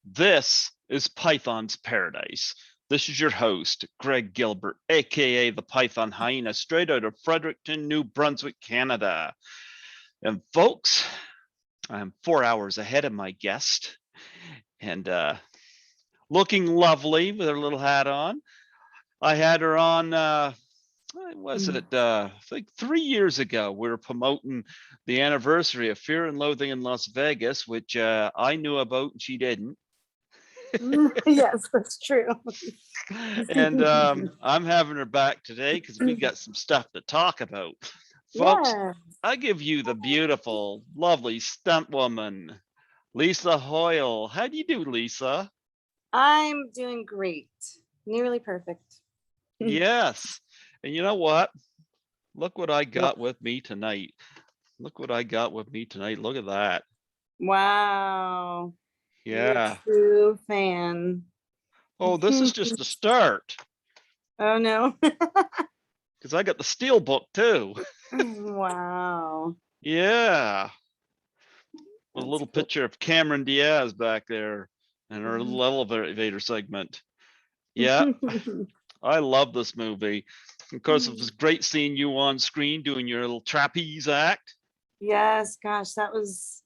This is Python's Paradise. This is your host, Greg Gilbert, aka the Python Hyena, straight out of Fredericton, New Brunswick, Canada. And folks, I'm 4 hours ahead of my guest, and looking lovely with her little hat on. I had her on. Was it? I think 3 years ago. We were promoting the anniversary of Fear and Loathing in Las Vegas, which I knew about and she didn't. Yes, that's true. And I'm having her back today because we got some stuff to talk about. Folks, Yeah, I give you the beautiful, lovely stunt woman, Lisa Hoyle. How do you do, Lisa? I'm doing great. Nearly perfect. Yes. And you know what? Look what I What? got with me tonight. Look what I got with me tonight. Look at that. Wow. You're a Yeah. true fan. Oh, this is just the start Oh, no. because I got the steel book too. Wow. Yeah. A That's little cool. picture of Cameron Diaz back there and her little elevator segment. Yeah, I love this movie. Of course, it was great seeing you on screen doing your little trapeze act. Yes, gosh, that was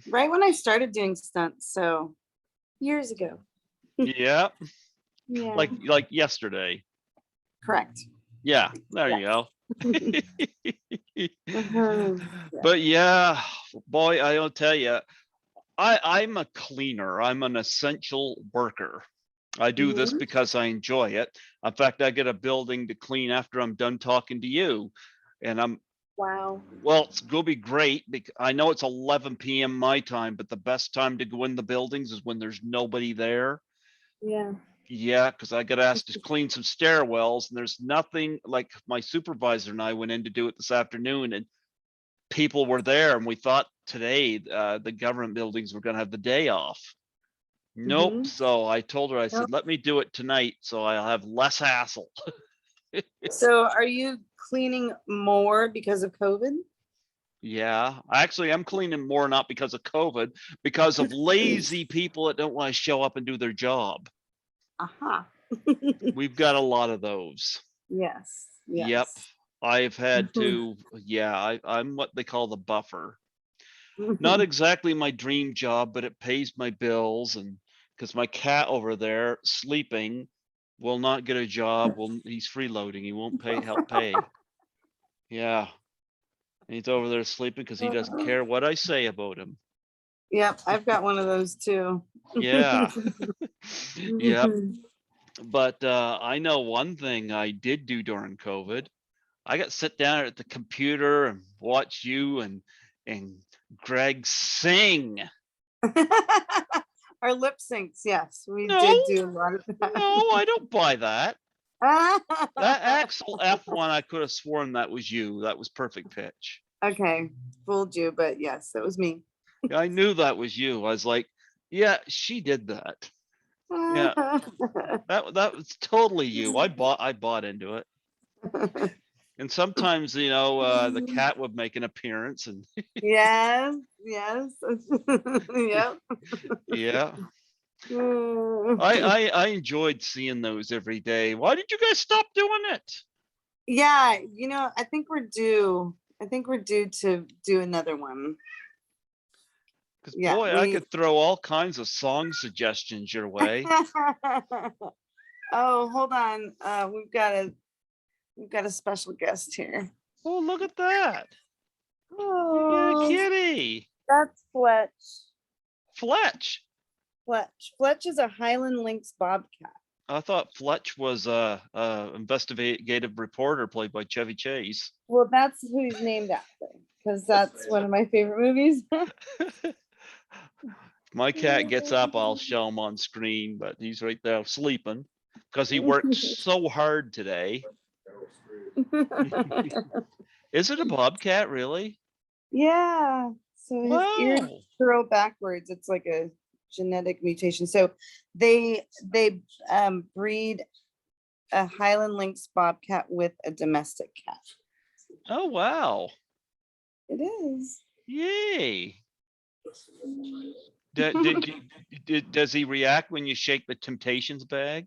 right when I started doing stunts. So years ago. Yeah, Yeah, like yesterday. correct. Yeah, there Yeah. you go. Yeah. But yeah, boy, I'll tell you, I'm a cleaner. I'm an essential worker. I do this Mhm. because I enjoy it. In fact, I get a building to clean after I'm done talking to you. And Wow. well, it's going to be great because I know it's 11 p.m. my time, but the best time to go in the buildings is when there's nobody there. Yeah. Yeah, because I got asked to clean some stairwells, and there's nothing like my supervisor and I went in to do it this afternoon, and people were there, and we thought today the government buildings were going to have the day off. Nope. Hmm. So I told her, I Nope. said, let me do it tonight so I'll have less hassle. So are you cleaning more because of COVID? Yeah, actually, I'm cleaning more not because of COVID, because of lazy people that don't want to show up and do their job. Aha. We've got a lot of those. Yes. Yep. Yes. I've had to, yeah, I'm what they call the buffer. Not exactly my dream job, but it pays my bills. And because my cat over there sleeping will not get a job. Well, he's freeloading. He won't help pay. Yeah. And he's over there sleeping because he doesn't care what I say about him. Yep, I've got one of those too. Yeah. Yep. But I know one thing I did do during COVID. I got to sit down at the computer and watch you and Greg sing. Our lip syncs, yes, we No, did do a lot of that. no, I don't buy that. That Axel F one, I could have sworn that was you. That was perfect pitch. Okay, fooled you, but yes, that was me. I knew that was you. I was like, yeah, she did that. Yeah, that was totally you. I bought into it. And sometimes, the cat would make an appearance, and Yes, yes. Yep. yeah, I enjoyed seeing those every day. Why did you guys stop doing it? Yeah, I think we're due. I think we're due to do another one. Because Yeah, boy, I could throw all kinds of song suggestions your way. Oh, hold on. We've got a special guest here. Oh, look at that! You got a Oh, kitty, that's Fletch. Fletch. Fletch is a Highland Lynx bobcat. I thought Fletch was a investigative reporter played by Chevy Chase. Well, that's who he's named after because that's one of my favorite movies. My cat gets up, I'll show him on screen, but he's right there sleeping because he worked so hard today. Is it a bobcat, really? Yeah. So his ears Wow. curl backwards. It's like a genetic mutation. So they breed a Highland Lynx bobcat with a domestic cat. Oh, wow. It is. Yay. Does he react when you shake the Temptations bag?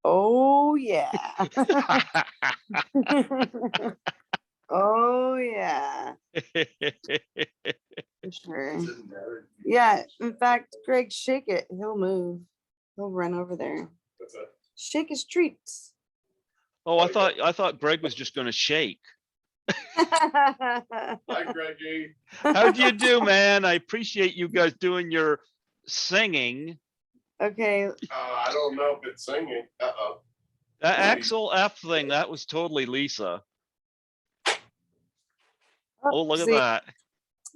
Oh yeah. Oh yeah, for sure. Yeah, in fact, Greg, shake it. He'll move. He'll run over there. Shake his treats. Oh, I thought Greg was just going to shake. Hi, Greggy. How do you do, man? I appreciate you guys doing your singing. Okay. I don't know if it's singing. Uh-oh. That Axel F thing, that was totally Lisa. Oh, look see, at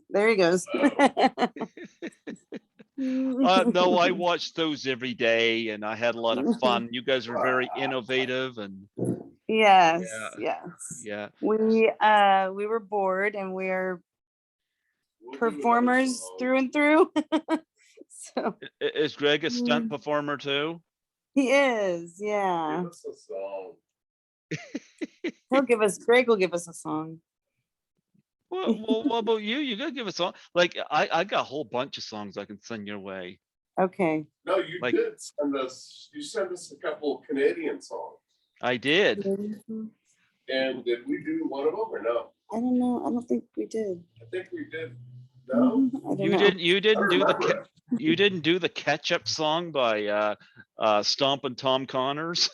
there he goes. No, I watched those every day and I had a lot of fun. You guys were very innovative and Yes, Yeah. yes. yeah. We were bored and we're performers through and through. So Is Greg a stunt performer too? he is, yeah. Give us a song. Greg will give us a song. Well, what about you? You gotta give us a song. Like I got a whole bunch of songs I can send your way. Okay. No, you Like- did send us. You sent us a couple of Canadian songs. I did. And did we do one of them or no? I don't know. I don't think we did. I think we did. No. I don't You know. didn't. You didn't do remember the. You didn't do the catch-up song by Stompin' Tom Connors.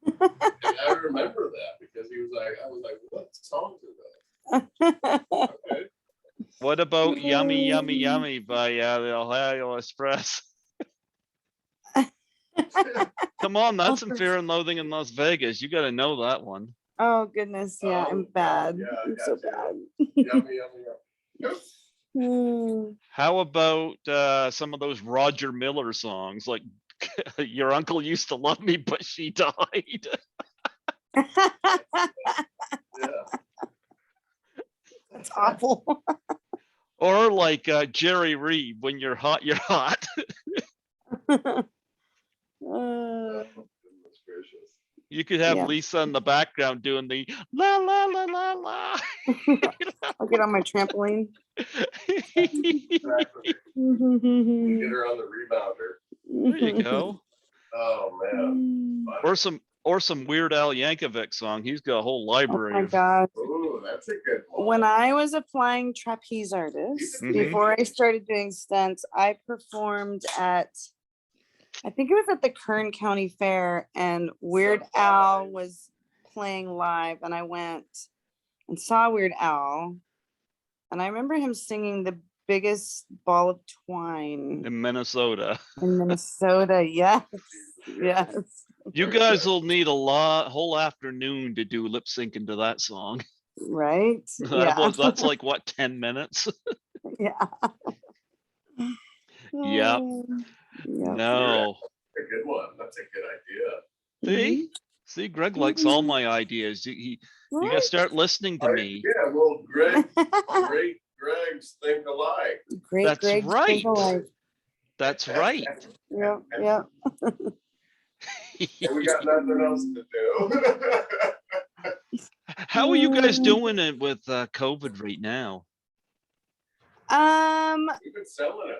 And I remember that because he was like, I was like, what songs are those? Okay. What about Yummy Yummy Yummy by the Ohio Express? Come on, that's some Fear and Loathing in Las Vegas. You got to know that one. Oh goodness, yeah, Oh, I'm bad. yeah, I'm yeah, so yeah. bad. Yummy, yummy, yummy. Hmm. How about some of those Roger Miller songs, like "Your Uncle Used to Love Me, but She Died"? Yeah. That's awful. Or like Jerry Reed, "When You're Hot, You're Hot." Oh, goodness gracious. You could have Yeah. Lisa in the background doing the la la la la la. I'll get on my trampoline. Exactly. You get her on the rebounder. There you go. Oh man. Or some Weird Al Yankovic song. He's got a whole Oh library my of God. Ooh, that's a good one. When I was a flying trapeze artist, Mhm. before I started doing stunts, I performed at, I think it was at the Kern County Fair, and Weird Al Surprise. was playing live, and I went and saw Weird Al, and I remember him singing "The Biggest Ball of Twine" in Minnesota. in Minnesota. Yes, yes. You guys will need whole afternoon to do lip syncing to that song. Right? Yeah. That's like what, 10 minutes? Yeah. Yep. Yep. No. A good one. That's a good idea. See? See, Greg likes all my ideas. You gotta start listening to me. Yeah, well, great Greg's think alike. Great, That's great. right. Think alike. That's right. Yep, yep. And we got nothing else to do. How are you guys doing it with COVID right now? We've been selling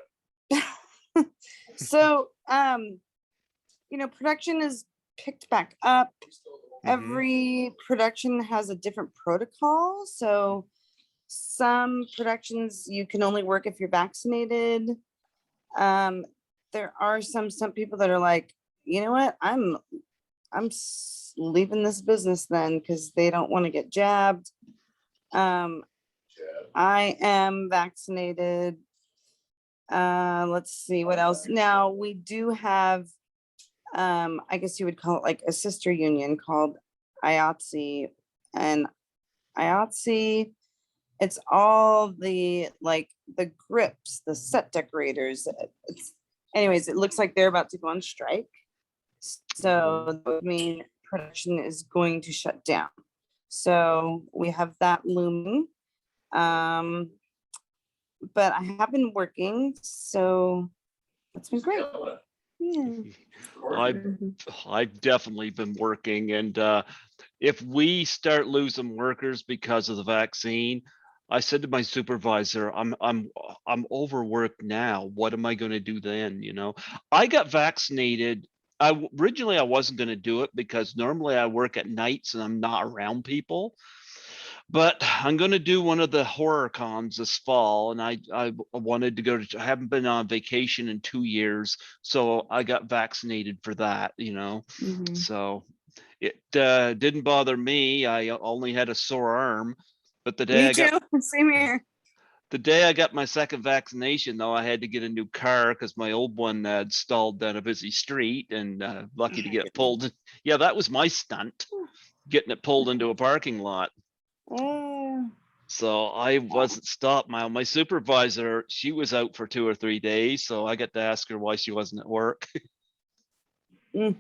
it. So, production is picked back up. Mhm. Every production has a different protocol. So some productions you can only work if you're vaccinated. There are some people that are like, you know what, I'm leaving this business then because they don't want to get jabbed. Yeah. I am vaccinated. Let's see what else. Now we do have, I guess you would call it like a sister union called IATSE, and IATSE, it's all the grips, the set decorators. Anyways, it looks like they're about to go on strike. So that would mean production is going to shut down. So we have that looming. But I have been working, so it's been great. Yeah. I've definitely been working, and if we start losing workers because of the vaccine, I said to my supervisor, I'm overworked now. What am I going to do then? You know, I got vaccinated. Originally I wasn't going to do it because normally I work at nights and I'm not around people. But I'm going to do one of the horror cons this fall, and I wanted to go to. I haven't been on vacation in 2 years, so I got vaccinated for that. You know, Mhm. so it didn't bother me. I only had a sore arm, but Me too. Same here. the day I got my second vaccination, though, I had to get a new car because my old one had stalled down a busy street, and lucky to get it pulled. Yeah, that was my stunt, getting it pulled into a parking lot. Oh. So I wasn't stopped. My supervisor, she was out for 2 or 3 days, so I got to ask her why she wasn't at work. Mm.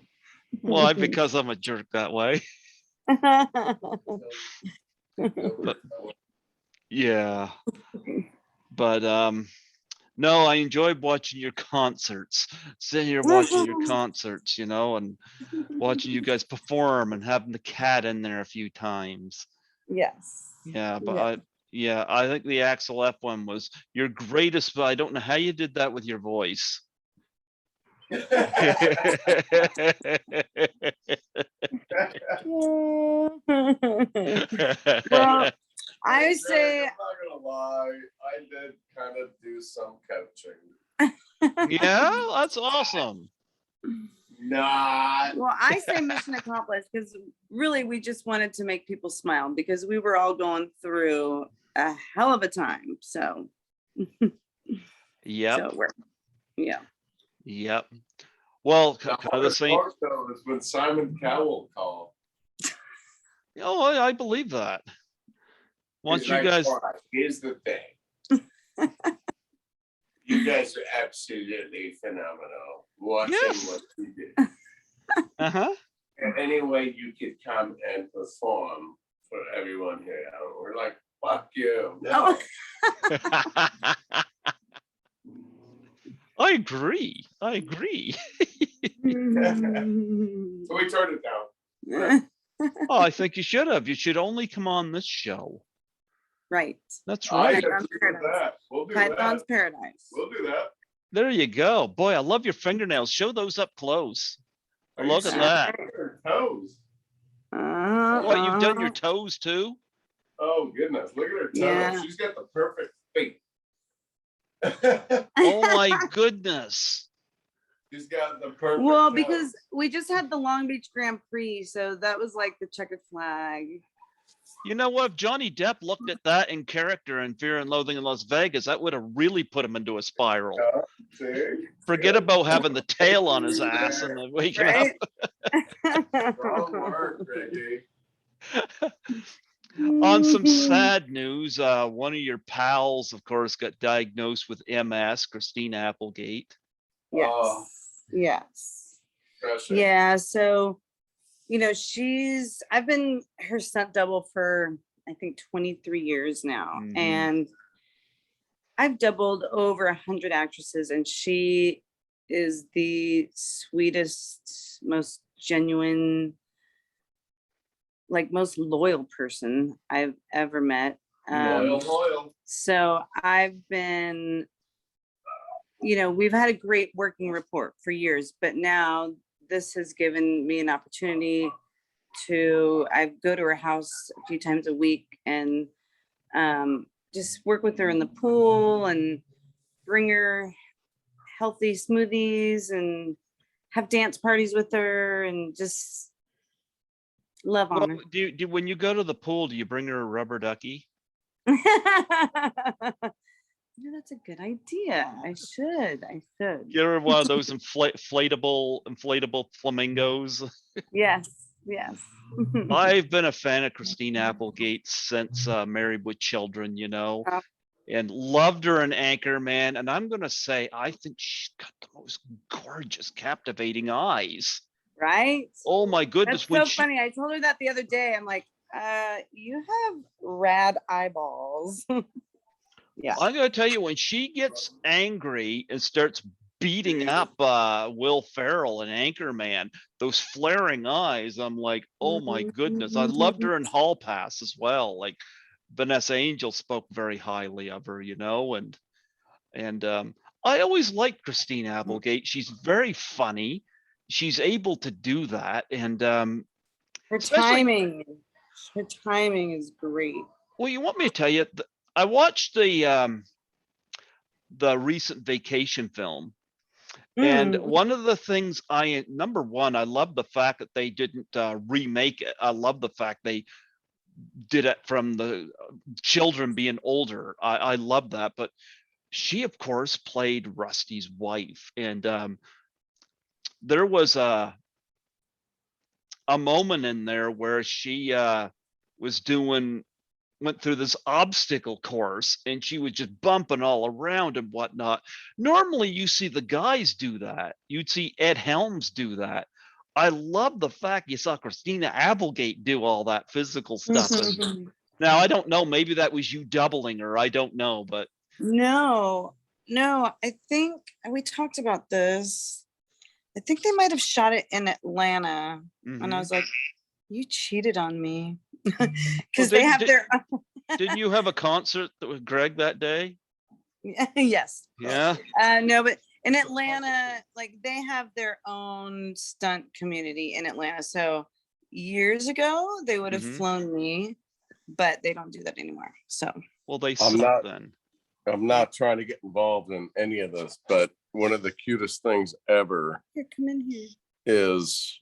Why? Because I'm a jerk that way. But yeah, but no, I enjoyed watching your concerts. Sitting here watching your concerts, you know, and watching you guys perform and having the cat in there a few times. Yes. Yeah, but Yeah. I think the Axel F one was your greatest, but I don't know how you did that with your voice. Well, I say, I'm not gonna lie, I did kind of do some coaching. Yeah, that's awesome. Not. well, I say mission accomplished because really we just wanted to make people smile because we were all going through a hell of a time. So, Yep, so we're, yeah. yep. Well, The kind of the hardest same. part though is when Simon Cowell called. Oh, I believe that. Once He's you like, guys, "All right, here's the thing. You guys are absolutely phenomenal watching Yes. what you do. uh-huh. And any way you could come and perform for everyone here, we're like, fuck you. No. I agree. I agree. So we turned it down. Oh, I think you should have. You should only come on this show. Right. That's I right. can Python's do Paradise. that. We'll do Python's that. Paradise. We'll do that. There you go. Boy, I love your fingernails. Show those up close. Are Look you at that. serious? Her toes. What, you've done your Uh, toes too? Oh goodness, look at her toes. Yeah. She's got the perfect feet. Oh my goodness. She's got the perfect well, toes. because we just had the Long Beach Grand Prix, so that was like the checkered flag. You know what? If Johnny Depp looked at that in character in Fear and Loathing in Las Vegas, that would have really put him into a spiral. Yeah, see? Forget Good. about having the tail on his ass and then waking Right? Wrong word, Ricky. up. On some sad news, one of your pals, of course, got diagnosed with MS, Christine Applegate. Yes. Oh. Yes. Crushing. Yeah. So, you know, I've been her stunt double for, I think, 23 years now. Mhm. And I've doubled over 100 actresses, and she is the sweetest, most genuine, like most loyal person I've ever met. Loyal. So I've been, you know, we've had a great working rapport for years, but now this has given me an opportunity to, I go to her house a few times a week and just work with her in the pool and bring her healthy smoothies and have dance parties with her and just love on Well, do when you go to the pool, do you bring her a rubber ducky? her. Yeah, that's a good idea. I should. Get her one of those inflatable flamingos. Yes. I've been a fan of Christine Applegate since Married with Children, you know, Oh. and loved her in Anchorman. And I'm going to say, I think she's got the most gorgeous, captivating eyes. Right? Oh my goodness. That's so funny. I told her that the other day. I'm like, you have rad eyeballs. Yeah. I'm going to tell you, when she gets angry and starts beating up Will Ferrell and Anchorman, those flaring eyes, I'm like, oh my goodness. I loved her in Hall Pass as well. Like, Vanessa Angel spoke very highly of her, and I always liked Christina Applegate. She's very funny. She's able to do that, and Her especially, timing is great. well, you want me to tell you, I watched the recent vacation film, and one of the things number one, I love the fact that they didn't remake it. I love the fact they did it from the children being older. I love that, but she of course played Rusty's wife, and there was a moment in there where she went through this obstacle course, and she was just bumping all around and whatnot. Normally you see the guys do that. You'd see Ed Helms do that. I love the fact you saw Christina Applegate do all that physical stuff. And now I don't know, maybe that was you doubling her. I don't know, but No, I think we talked about this. I think they might have shot it in Atlanta. And I was like, you cheated on me. Because they have their didn't you have a concert with Greg that day? yes. Yeah. No, but in Atlanta, like they have their own stunt community in Atlanta. So years ago they would have flown me, but they don't do that anymore. So well, they suck then. I'm not trying to get involved in any of this, but one of the cutest things ever come in here. is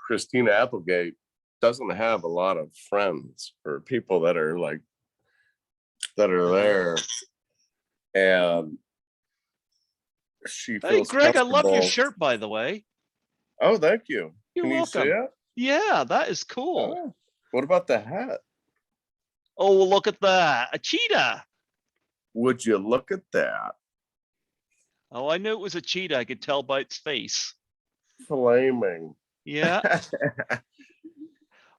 Christina Applegate doesn't have a lot of friends or people that are there, and she feels Greg, I love your shirt, by the way. Oh, thank you. You're welcome. You see it? Yeah, that is cool. Oh, what about the hat? Oh, well, look at that. A cheetah. Would you look at that? Oh, I knew it was a cheetah. I could tell by its face. Flaming. Yeah.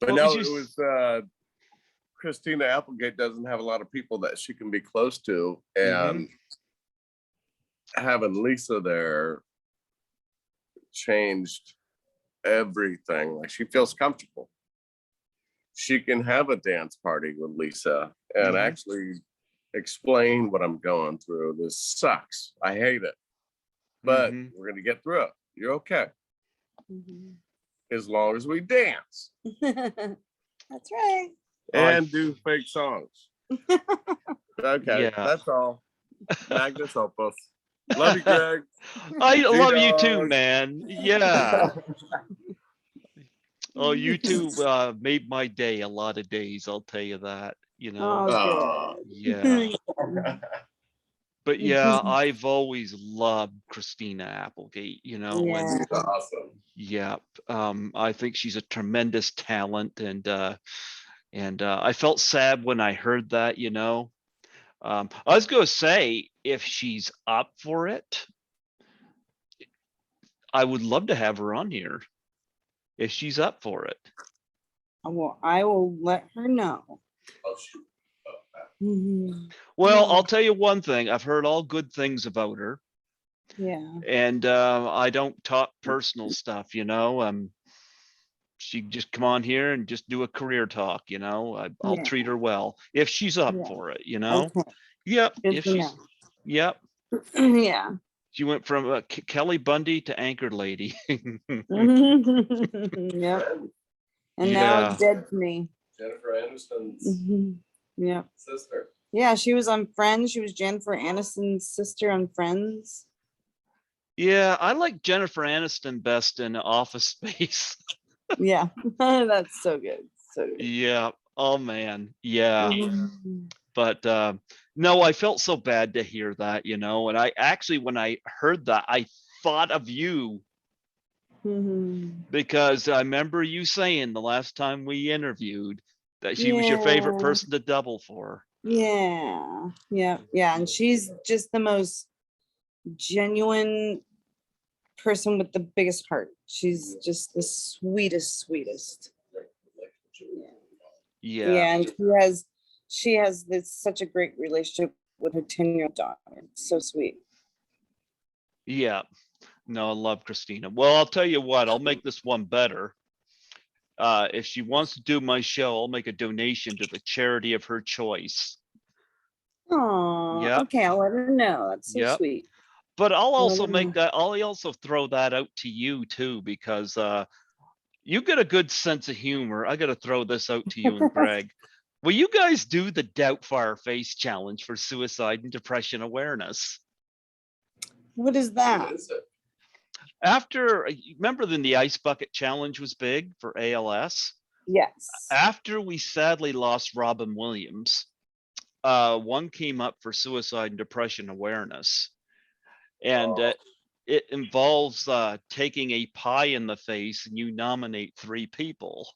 But no, it was Christina Applegate doesn't have a lot of people that she can be close to, and having Lisa there changed everything. Like, she feels comfortable. She can have a dance party with Lisa and actually explain what I'm going through. This sucks. I hate it, but we're going to get through it. You're okay. As long as we dance. That's right. And do fake songs. Okay, that's all. Magnus Opus. Love you, Greg. I love you too, man. Yeah. Oh, you two made my day a lot of days, I'll tell you that, Oh, yeah. But yeah, I've always loved Christina Applegate, Yeah. She's awesome. Yeah. I think she's a tremendous talent, and I felt sad when I heard that, I was gonna say, if she's up for it, I would love to have her on here if she's up for it. Well, I will let her know. Oh, shoot. Well, I'll tell you one thing. I've heard all good things about her. Yeah. And I don't talk personal stuff, she just come on here and just do a career talk, I'll treat her well if she's up for it, Okay. Yep. Good If to she's, yep. Yeah. She went from Kelly Bundy to Anchor Lady. Yep. And now dead to me. Jennifer Aniston's sister. Yeah, she was on Friends. She was Jennifer Aniston's sister on Friends. Yeah, I like Jennifer Aniston best in Office Space. Yeah, that's so good. So good. Yeah. Oh man. Yeah. But no, I felt so bad to hear that, and I actually, when I heard that, I thought of you because I remember you saying the last time we interviewed that she was your favorite person to double for. Yeah. And she's just the most genuine person with the biggest heart. She's just the sweetest. Yeah. And she has such a great relationship with her 10-year-old daughter. It's so sweet. Yeah. No, I love Christina. Well, I'll tell you what, I'll make this one better. If she wants to do my show, I'll make a donation to the charity of her choice. Oh, Yep. okay. I'll let her know. That's so Yep. sweet. But I'll also Well, make that, I'll also throw that out to you too, because you get a good sense of humor. I got to throw this out to you and Greg. Will you guys do the Doubtfire face challenge for suicide and depression awareness? What is that? After, remember when the ice bucket challenge was big for ALS? Yes. After we sadly lost Robin Williams, one came up for suicide and depression awareness. And it involves taking a pie in the face, and you nominate 3 people.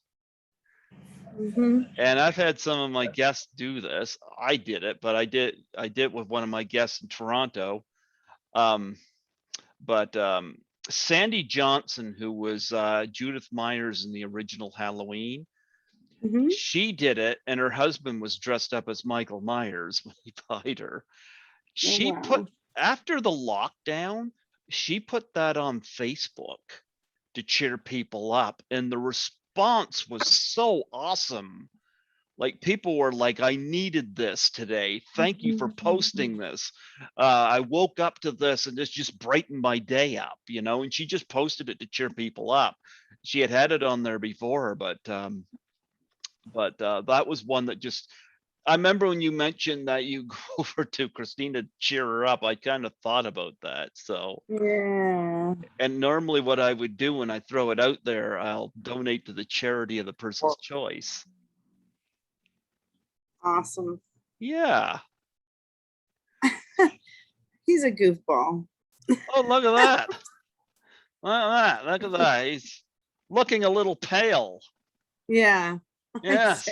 Mm-hmm. And I've had some of my guests do this. I did it, but I did with one of my guests in Toronto. But Sandy Johnson, who was Judith Myers in the original Halloween, Mm-hmm. she did it, and her husband was dressed up as Michael Myers when he pied her. She wow. put, after the lockdown, she put that on Facebook to cheer people up, and the response was so awesome. Like, people were like, I needed this today. Thank you for posting this. I woke up to this and this just brightened my day up, you know, and she just posted it to cheer people up. She had it on there before, but that was one that just, I remember when you mentioned that you go over to Christina to cheer her up, I kind of thought about that. So, Yeah. and normally what I would do when I throw it out there, I'll donate to the charity of the person's choice. Awesome. Yeah. He's a goofball. Oh, look at that. Look at that. Look at that. He's looking a little pale. Yeah. Yes.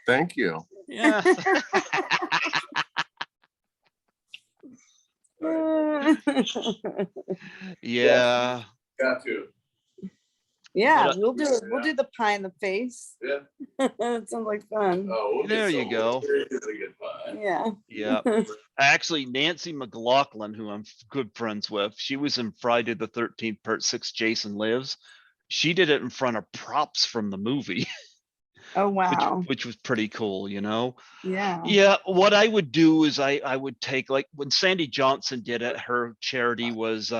Thank you. Yes. Yeah. Got to. Yeah, But, we'll do it. We'll do the pie in the face. Yeah. That sounds like fun. Oh, there you go. Yeah. Yeah. Actually, Nancy McLaughlin, who I'm good friends with, she was in Friday the 13th, Part 6, Jason Lives. She did it in front of props from the movie. Oh, wow. Which was pretty cool, you know? Yeah. Yeah, what I would do is I would take, like when Sandy Johnson did it, her charity was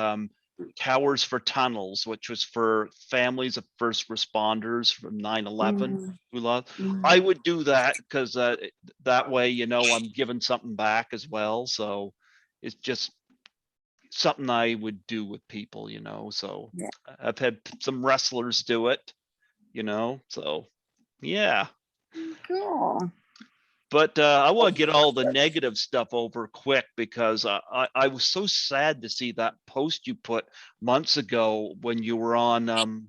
Towers for Tunnels, which was for families of first responders from 9/11 who lost. I would do that because that way, you know, I'm giving something back as well. So it's just something I would do with people, you know. So Yeah. I've had some wrestlers do it, you know. So yeah. Cool. But I want to get all the negative stuff over quick, because I was so sad to see that post you put months ago when you were on,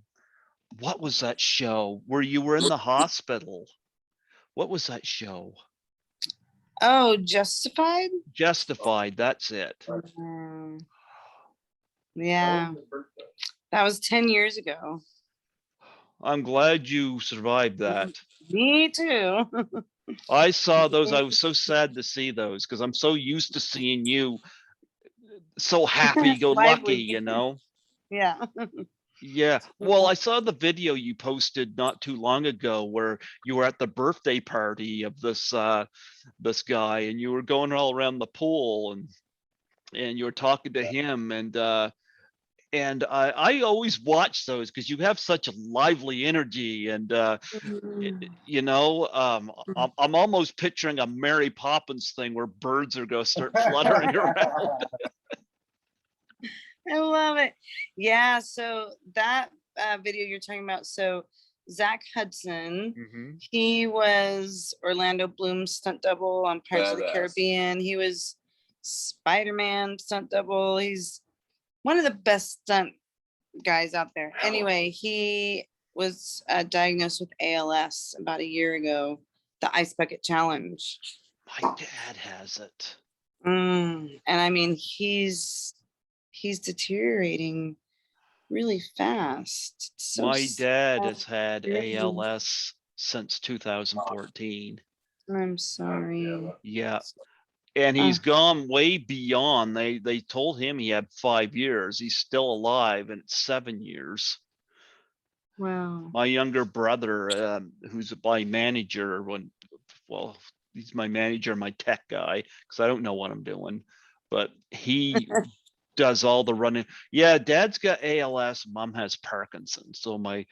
what was that show where you were in the hospital? What was that show? Oh, Justified? Justified, that's it. Yeah. That was 10 years ago. I'm glad you survived that. Me too. I saw those. I was so sad to see those because I'm so used to seeing you so happy go lucky, Lively. you know? Yeah. Yeah. Well, I saw the video you posted not too long ago where you were at the birthday party of this guy, and you were going all around the pool, and you were talking to him, and I always watch those because you have such a lively energy, and you know, I'm almost picturing a Mary Poppins thing where birds are going to start fluttering around. I love it. Yeah. So that video you're talking about. So Zack Hudson, he was Orlando Bloom's stunt double on Pirates of the Caribbean. He was Spider-Man stunt double. He's one of the best stunt guys out there. Anyway, he was diagnosed with ALS about a year ago, the Ice Bucket Challenge. My dad has it. And I mean, he's deteriorating really fast. So my dad has sad. had ALS since 2014. I'm sorry. Yeah. And he's gone way beyond. They told him he had 5 years. He's still alive, and it's 7 years. Wow. My younger brother, who's my manager, he's my manager, my tech guy, because I don't know what I'm doing, but he does all the running. Yeah, dad's got ALS, mom has Parkinson's. So my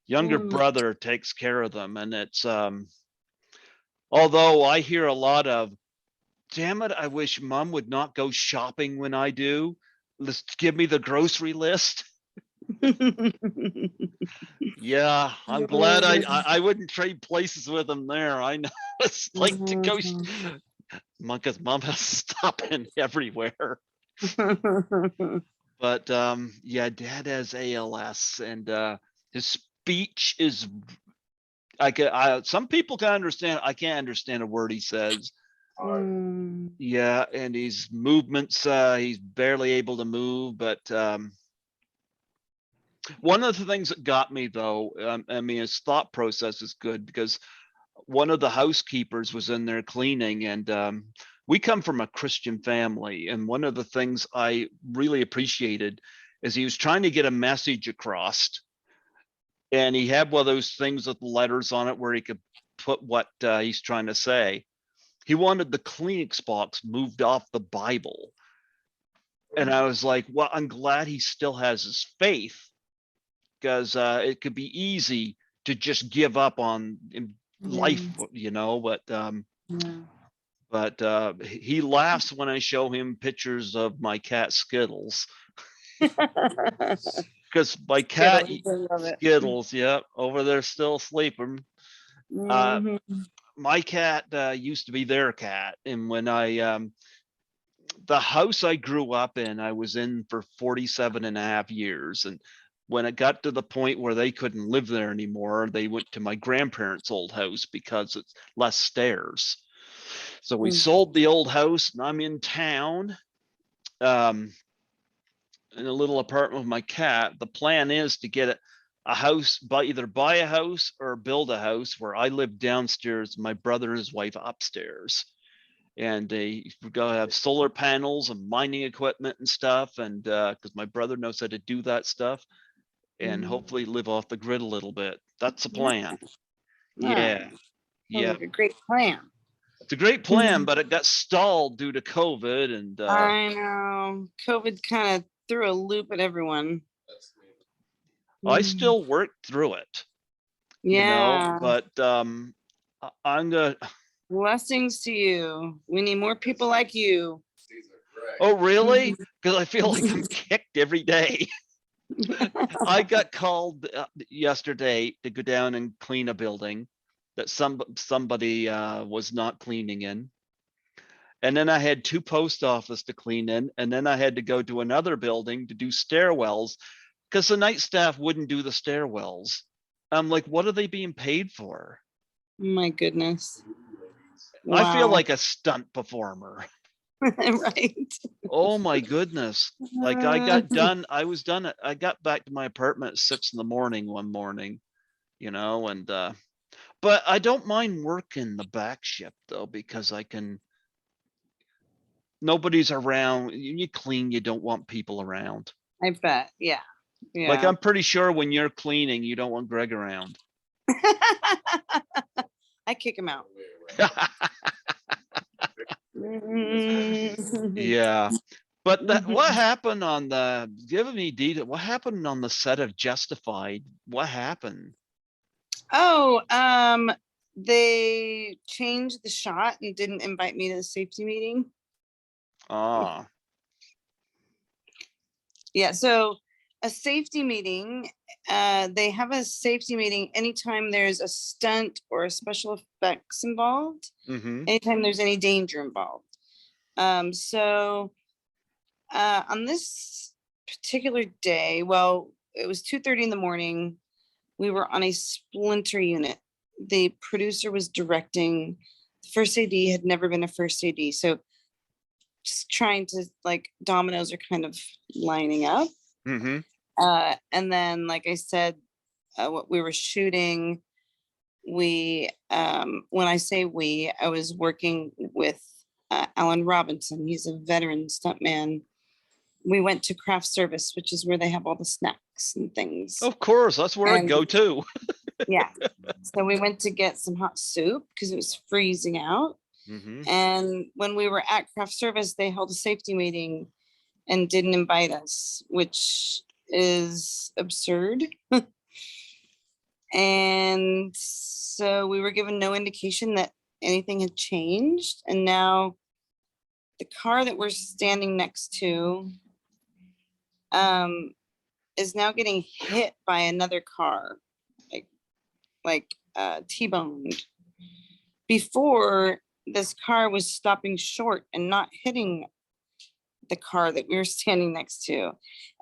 younger brother takes care of them. And it's, although I hear a lot of, damn it, I wish mom would not go shopping when I do. Let's give me the grocery list. Yeah, I'm glad I wouldn't trade places with him there. I know it's like to go because mom has stopping everywhere. But yeah, dad has ALS, and his speech is some people can understand. I can't understand a word he says. Yeah, and his movements, he's barely able to move. But one of the things that got me, though, I mean, his thought process is good, because one of the housekeepers was in there cleaning, and we come from a Christian family. And one of the things I really appreciated is he was trying to get a message across, and he had one of those things with letters on it where he could put what he's trying to say. He wanted the Kleenex box moved off the Bible. And I was like, well, I'm glad he still has his faith, because it could be easy to just give up on life, but he laughs when I show him pictures of my cat Skittles, because my cat Skittles, yeah, over there still sleeping. My cat used to be their cat, and when the house I grew up in, I was in for 47 and a half years. And when it got to the point where they couldn't live there anymore, they went to my grandparents' old house because it's less stairs. So we sold the old house, and I'm in town in a little apartment with my cat. The plan is to get a house, either buy a house or build a house where I live downstairs, my brother and his wife upstairs. And we're gonna have solar panels and mining equipment and stuff, and because my brother knows how to do that stuff, and hopefully live off the grid a little bit. That's the plan. Yeah. Like a great plan. It's a great plan, but it got stalled due to COVID. And I know COVID kind of threw a loop at everyone. I still worked through it. But I'm gonna. Blessings to you. We need more people like you. Oh, really? Because I feel like I'm kicked every day. I got called yesterday to go down and clean a building that somebody was not cleaning in. And then I had 2 post office to clean in. And then I had to go to another building to do stairwells, because the night staff wouldn't do the stairwells. I'm like, what are they being paid for? My goodness. Wow. I feel like a stunt performer. Right. Oh my goodness. Like I got done. I got back to my apartment at 6 in the morning one morning, and but I don't mind working the back shift though, because nobody's around. You clean, you don't want people around. I bet. Yeah. Like I'm pretty sure when you're cleaning, you don't want Greg around. I kick him out. Yeah. But what happened on give me detail, what happened on the set of Justified? What happened? Oh, they changed the shot and didn't invite me to the safety meeting. Ah. Yeah, so a safety meeting, they have a safety meeting anytime there's a stunt or a special effects involved, anytime there's any danger involved. So on this particular day, well, it was 2:30 in the morning. We were on a splinter unit. The producer was directing. The first AD had never been a first AD. So just trying to, like, dominoes are kind of lining up. And then, like I said, what we were shooting, when I say we, I was working with Alan Robinson. He's a veteran stuntman we went to craft service, which is where they have all the snacks and things. Of course, that's where I And- go to. Yeah. So we went to get some hot soup because it was freezing out. Mhm. And when we were at craft service, they held a safety meeting and didn't invite us, which is absurd. And so we were given no indication that anything had changed. And now the car that we're standing next to is now getting hit by another car, like T-boned. Before, this car was stopping short and not hitting the car that we were standing next to.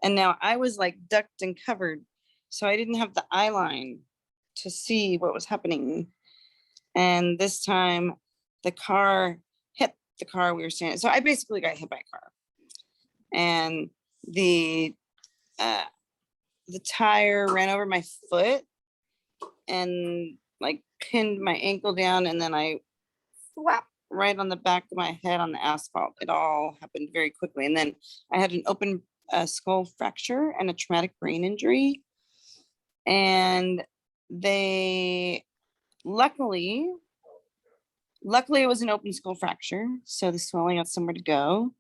And now I was like ducked and covered, so I didn't have the eye line to see what was happening. And this time the car hit the car we were standing. So I basically got hit by a car. And the tire ran over my foot and like pinned my ankle down, and then I whap right on the back of my head on the asphalt. It all happened very quickly. And then I had an open skull fracture and a traumatic brain injury. And they luckily it was an open skull fracture, so the swelling had somewhere to go.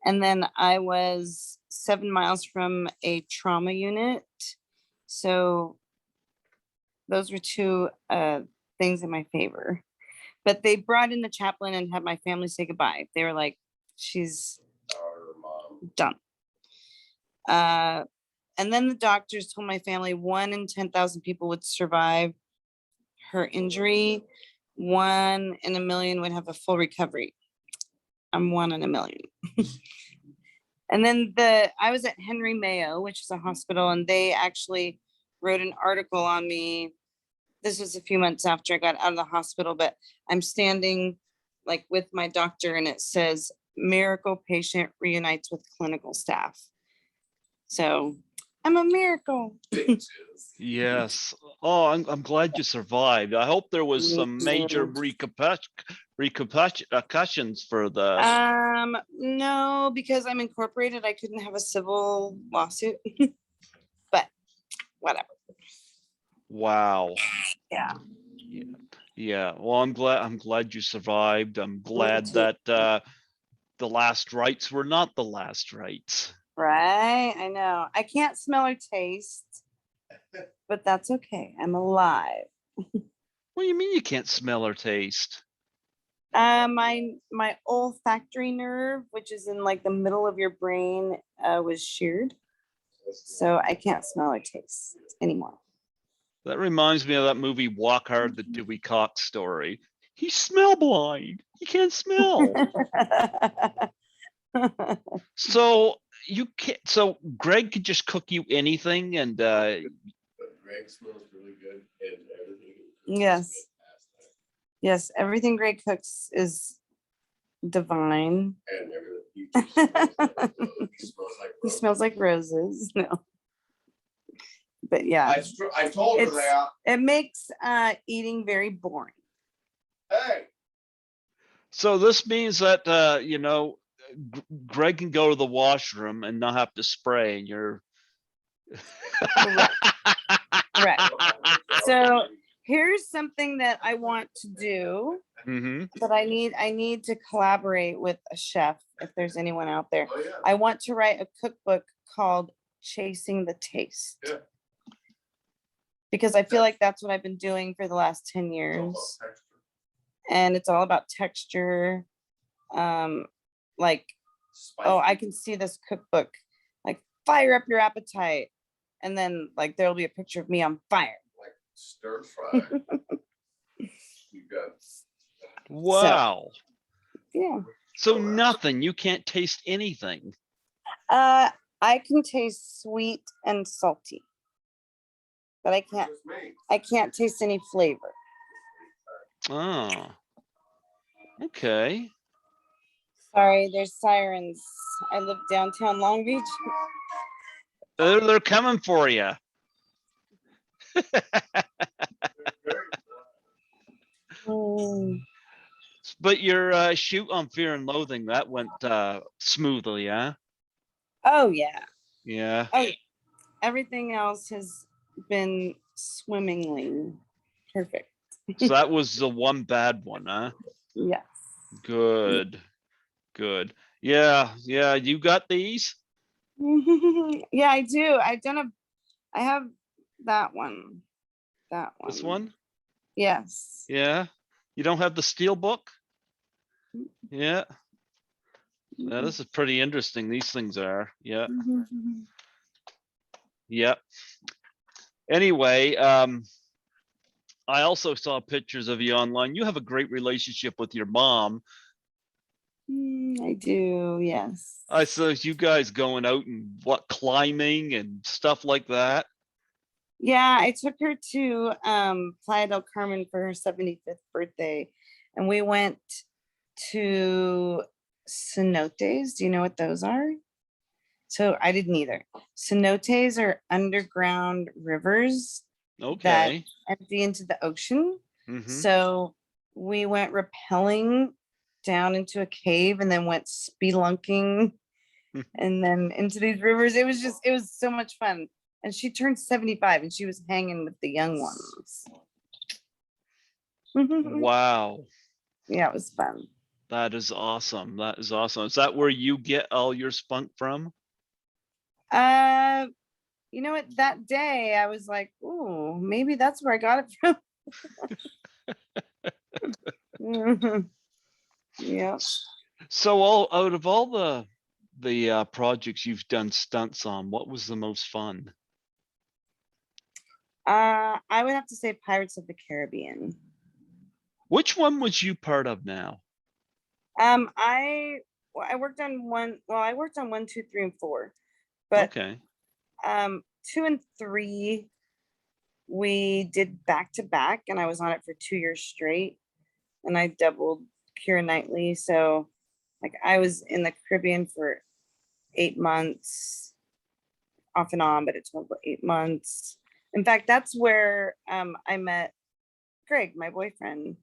And then I was 7 miles from a trauma unit, so those were two things in my favor. But they brought in the chaplain and had my family say goodbye. They were like, she's done. And then the doctors told my family 1 in 10,000 people would survive her injury. 1 in a million would have a full recovery. I'm 1 in a million. And then I was at Henry Mayo, which is a hospital, and they actually wrote an article on me. This was a few months after I got out of the hospital, but I'm standing like with my doctor, and it says, "Miracle patient reunites with clinical staff." So I'm a miracle. Yes. Oh, I'm glad you survived. I hope there was some major repercussions for the. No, because I'm incorporated, I couldn't have a civil lawsuit. But whatever. Wow. Yeah. Yeah. Well, I'm glad you survived. I'm glad too. that the last rites were not the last rites. Right. I know. I can't smell or taste, but that's okay. I'm alive. What do you mean you can't smell or taste? My olfactory nerve, which is in like the middle of your brain, was sheared. So I can't smell or taste anymore. That reminds me of that movie Walk Hard, the Dewey Cox story. He's smell blind. He can't smell. So you can't. So Greg could just cook you anything, and But Greg smells really good and everything. Yes. Yes, everything Greg cooks is divine. And everything. He smells like roses. No. But yeah, I told her It's- that. it makes eating very boring. Hey, so this means that Greg can go to the washroom and not have to spray, and you're. Correct. Correct. So here's something that I want to do, Mm-hmm. but I need to collaborate with a chef if there's anyone out there. oh yeah. I want to write a cookbook called Chasing the Taste. Yeah. Because I feel like that's what I've been doing for the last 10 years. And it's all about texture. Like, oh, I can see this cookbook, like fire up your appetite. And then like there'll be a picture of me on fire. Like stir fry. You got. Wow. Yeah. So nothing. You can't taste anything. I can taste sweet and salty, but I can't taste any flavor. Oh. Okay. Sorry, there's sirens. I live downtown Long Beach. They're coming for you. Mm, But your shoot on Fear and Loathing, that went smoothly, huh? Oh yeah. Yeah. Oh, everything else has been swimmingly perfect. So that was the one bad one, huh? Yes. Good. Good. Yeah. Yeah. You got these? Yeah, I do. I have that one. That one. This one? Yes. Yeah. You don't have the steel book? Yeah. Yeah, this is pretty interesting. These things are. Yeah. Yeah. Anyway, I also saw pictures of you online. You have a great relationship with your mom. I do, yes. I saw you guys going out and climbing and stuff like that. Yeah, I took her to Playa del Carmen for her 75th birthday, and we went to cenotes. Do you know what those are? So I didn't either. Cenotes are underground rivers that Okay. empty into the ocean. Hmm. So we went rappelling down into a cave and then went spelunking and then into these rivers. It was so much fun. And she turned 75 and she was hanging with the young ones. Wow. Yeah, it was fun. That is awesome. That is awesome. Is that where you get all your spunk from? You know what? That day I was like, ooh, maybe that's where I got it from. Yeah. So all out of all the projects you've done stunts on, what was the most fun? I would have to say Pirates of the Caribbean. Which one was you part of now? I worked on one. Well, I worked on 1, 2, 3, and 4, but Okay. 2 and 3 we did back to back, and I was on it for 2 years straight, and I doubled Keira Knightley. So, like, I was in the Caribbean for 8 months, off and on, but it took about 8 months. In fact, that's where I met Greg, my boyfriend.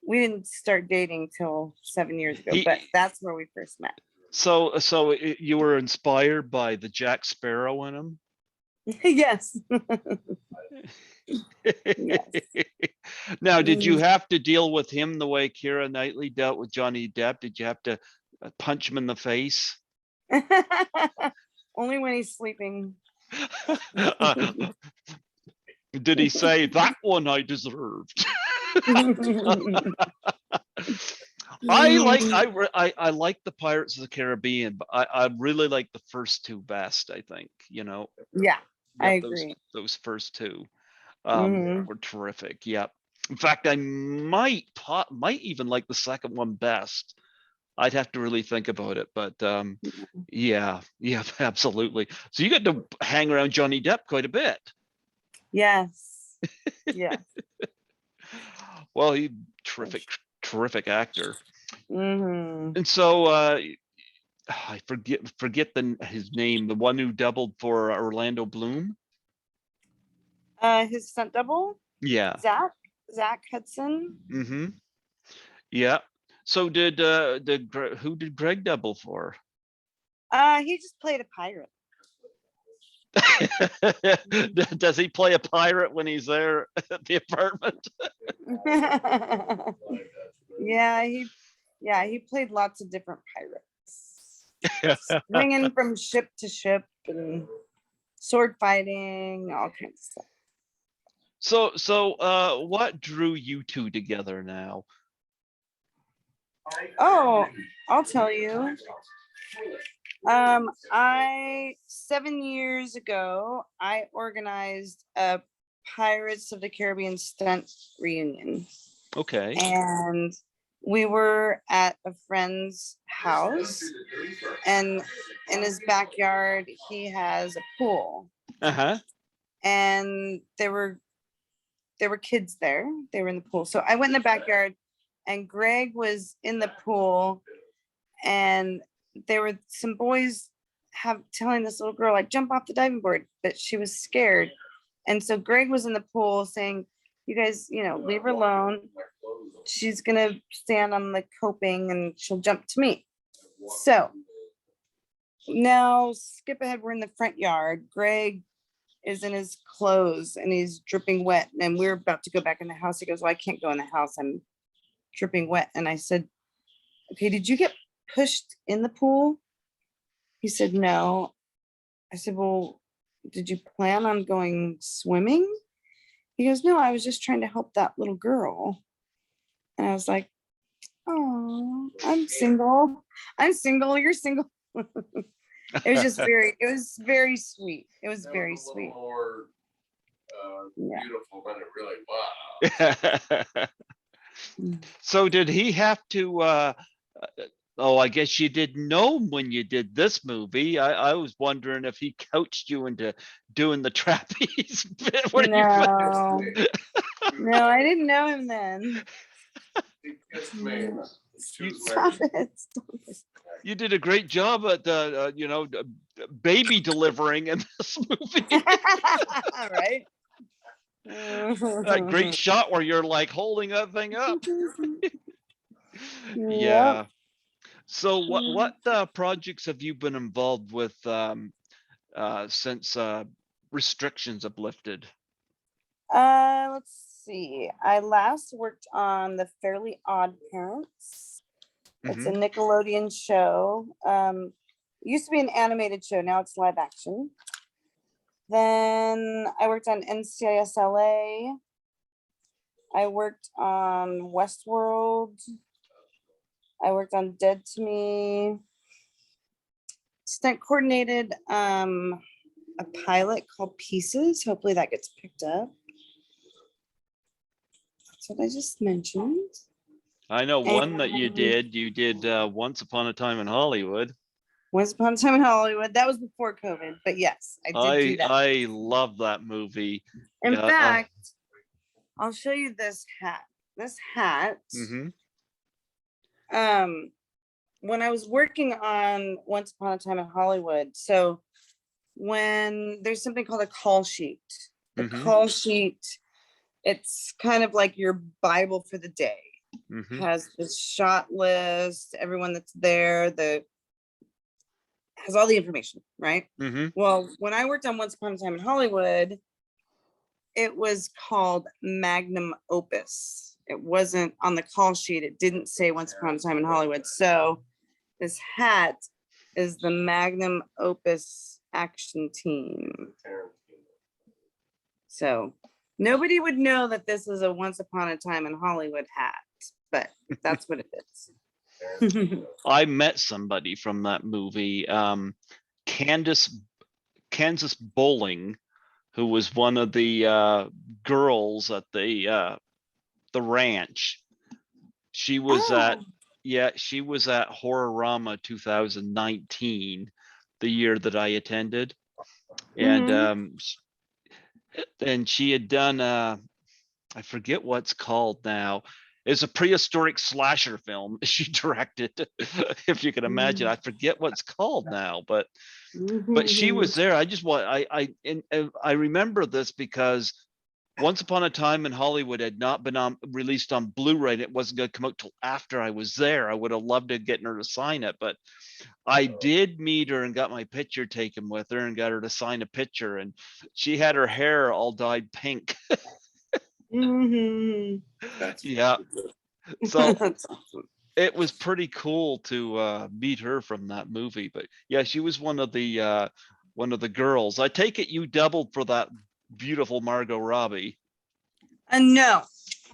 We didn't start dating till 7 years ago, but that's where we first met. So you were inspired by the Jack Sparrow in him? Yes. Yes. Now, did you have to deal with him the way Keira Knightley dealt with Johnny Depp? Did you have to punch him in the face? Only when he's sleeping. Did he say that one I deserved? I like the Pirates of the Caribbean, but I really like the first two best. I think Yeah, I Yep, agree. those first two Mhm. were terrific. Yep. In fact, I might even like the second one best. I'd have to really think about it, but yeah, absolutely. So you got to hang around Johnny Depp quite a bit. Yes. Yeah. Well, he terrific actor. Mhm. And so I forget his name, the one who doubled for Orlando Bloom. His stunt double, Yeah. Zack Hudson. Mm-hmm. Yeah. So who did Greg double for? He just played a pirate. Does he play a pirate when he's there at the apartment? Yeah, he played lots of different pirates. Swinging from ship to ship and sword fighting, all kinds of stuff. So what drew you two together now? Oh, I'll tell you. 7 years ago, I organized a Pirates of the Caribbean stunt reunion. Okay. And we were at a friend's house, and in his backyard, he has a pool. Uh-huh. And there were kids there. They were in the pool. So I went in the backyard, and Greg was in the pool, and there were some boys telling this little girl, like, jump off the diving board, but she was scared. And so Greg was in the pool saying, you guys, leave her alone. She's gonna stand on the coping and she'll jump to me. So Now, skip ahead. We're in the front yard. Greg is in his clothes and he's dripping wet. And we're about to go back in the house. He goes, well, I can't go in the house. I'm dripping wet. And I said, okay, did you get pushed in the pool? He said, no. I said, well, did you plan on going swimming? He goes, no, I was just trying to help that little girl. And I was like, oh, I'm single. I'm single. You're single. It was very sweet. It was very sweet. More Yeah. beautiful than it really was. So did he have to I guess you didn't know him when you did this movie. I was wondering if he coached you into doing the trapeze bit where No. No, I didn't know him then. He kissed me. She was Stop married. it. Stop it. you did a great job at baby delivering in this movie. Right? That great shot where you're like holding that thing up. Yep. Yeah. So what projects have you been involved with since restrictions have lifted? Let's see. I last worked on The Fairly Odd Parents. It's a Nickelodeon show. It used to be an animated show. Now it's live action. Then I worked on NCIS LA. I worked on Westworld. I worked on Dead to Me. Stunt coordinated a pilot called Pieces. Hopefully that gets picked up. That's what I just mentioned. I know one that you did. You did Once Upon a Time in Hollywood. Once Upon a Time in Hollywood. That was before COVID, but yes, I did do that. I love that movie. In fact, I'll show you this hat. This hat. When I was working on Once Upon a Time in Hollywood, so when there's something called a call sheet, the call sheet, it's kind of like your Bible for the day. It has the shot list, everyone that's there, has all the information, right? Well, when I worked on Once Upon a Time in Hollywood, it was called Magnum Opus. It wasn't on the call sheet. It didn't say Once Upon a Time in Hollywood. So this hat is the Magnum Opus action team. So nobody would know that this is a Once Upon a Time in Hollywood hat, but that's what it is. I met somebody from that movie, Kansas Bowling, who was one of the girls at the ranch. She was she was at Horrorama 2019, the year that I attended, and she had done I forget what's called now. It's a prehistoric slasher film she directed, if you can imagine. I forget what's called now, but she was there. I remember this because Once Upon a Time in Hollywood had not been released on Blu-ray, and it wasn't going to come out till after I was there. I would have loved to get her to sign it, but I did meet her and got my picture taken with her and got her to sign a picture, and she had her hair all dyed pink. Yeah. So it was pretty cool to meet her from that movie. But yeah, she was one of the girls. I take it you doubled for that beautiful Margot Robbie. No,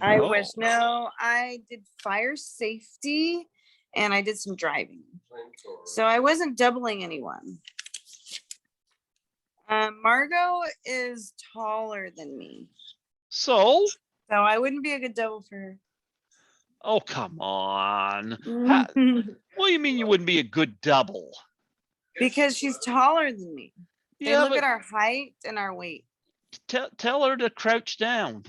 I wish. No, I did fire safety and I did some driving. So I wasn't doubling anyone. Margot is taller than me. So I wouldn't be a good double for her. Oh, come on. What do you mean you wouldn't be a good double? Because she's taller than me. They look at our height and our weight. Tell her to crouch down.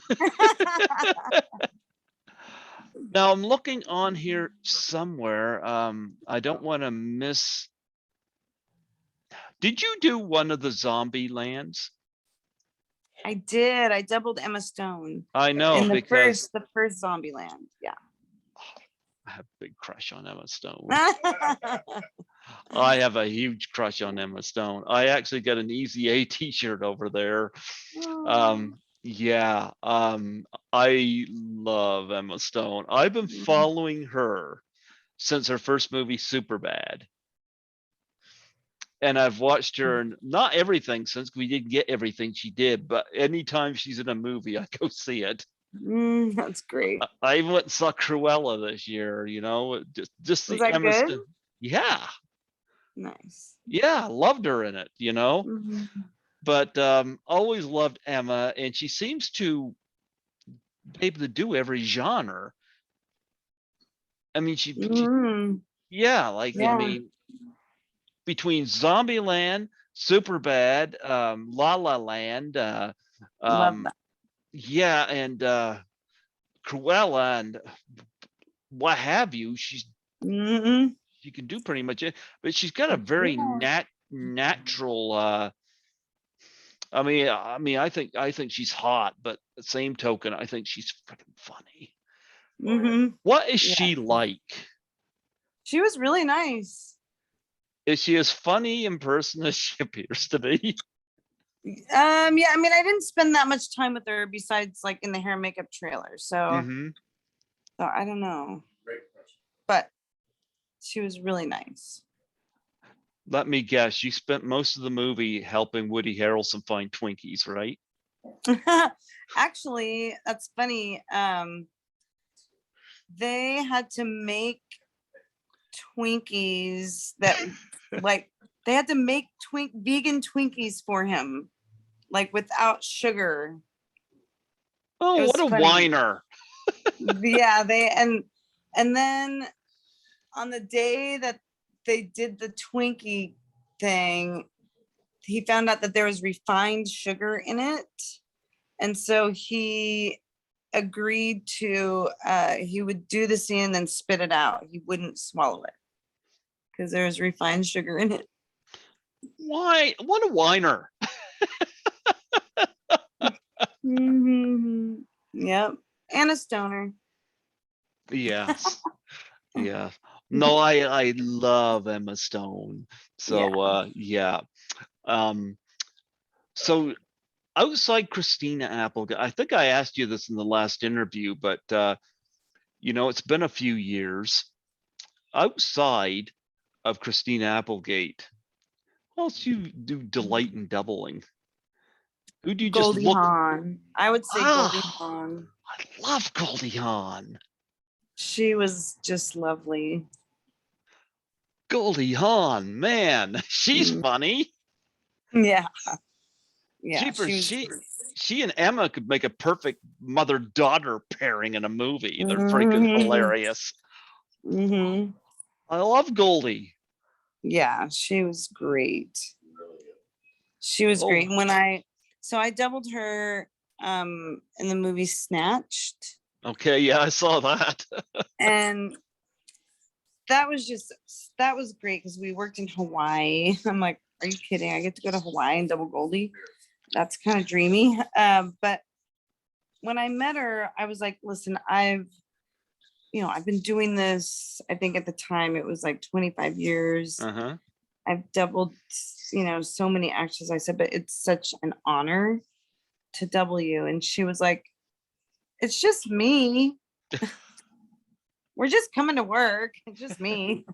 Now I'm looking on here somewhere. I don't want to miss. Did you do one of the zombie lands? I did. I doubled Emma Stone. I know, in the because first zombie land. Yeah. I have a big crush on Emma Stone. I have a huge crush on Emma Stone. I actually got an Easy A t-shirt over there. Yeah, I love Emma Stone. I've been following her since her first movie, Superbad. And I've watched her in not everything since we didn't get everything she did, but anytime she's in a movie, I go see it. That's great. I even went and saw Cruella this year, just Was the that Emma good? Stone. Yeah, Nice. yeah, loved her in it, Mhm. but always loved Emma, and she seems to be able to do every genre. I mean, yeah, like, I Yeah, mean, between Zombieland, Superbad, La La Land, love um, that. yeah, and Cruella and what have you, Mhm. she can do pretty much it, but she's got a very Yeah. natural I think she's hot, but the same token, I think she's freaking funny. What is Yeah. she like? She was really nice. Is she as funny in person as she appears to be? Yeah, I mean, I didn't spend that much time with her besides like in the hair and makeup trailer. So, so I don't know. But she was really nice. Let me guess, you spent most of the movie helping Woody Harrelson find Twinkies, right? Actually, that's funny. They had to make Twinkies that like they had to make vegan Twinkies for him, like without sugar. Oh, It what was a funny. whiner. Yeah, and then on the day that they did the Twinkie thing, he found out that there was refined sugar in it. And so he agreed to he would do the scene and then spit it out. He wouldn't swallow it because there was refined sugar in it. Why? What a whiner. Yep. And a stoner. Yes. Yeah. No, I love Emma Stone. So yeah. Um so outside Christina Applegate, I think I asked you this in the last interview, but it's been a few years. Outside of Christina Applegate, what else do you do delight in doubling? Who do you just Goldie look? Hawn. I would say Goldie Ah, Hawn. I love Goldie Hawn. She was just lovely. Goldie Hawn, man, she's Mm. funny. Yeah. Yeah. Jeepers, She was. she and Emma could make a perfect mother-daughter pairing in a movie. They're freaking Mhm. hilarious. Mhm. I love Goldie. Yeah, she was great. She was great. Oh, And so I doubled her in the movie Snatched. okay, yeah, I saw that. And that was great because we worked in Hawaii. I'm like, are you kidding? I get to go to Hawaii and double Goldie. That's kind of dreamy. But when I met her, I was like, listen, I've been doing this, I think at the time it was like 25 years. Uh-huh. I've doubled, so many actors. I said, but it's such an honor to double you. And she was like, it's just me. We're just coming to work. It's just me.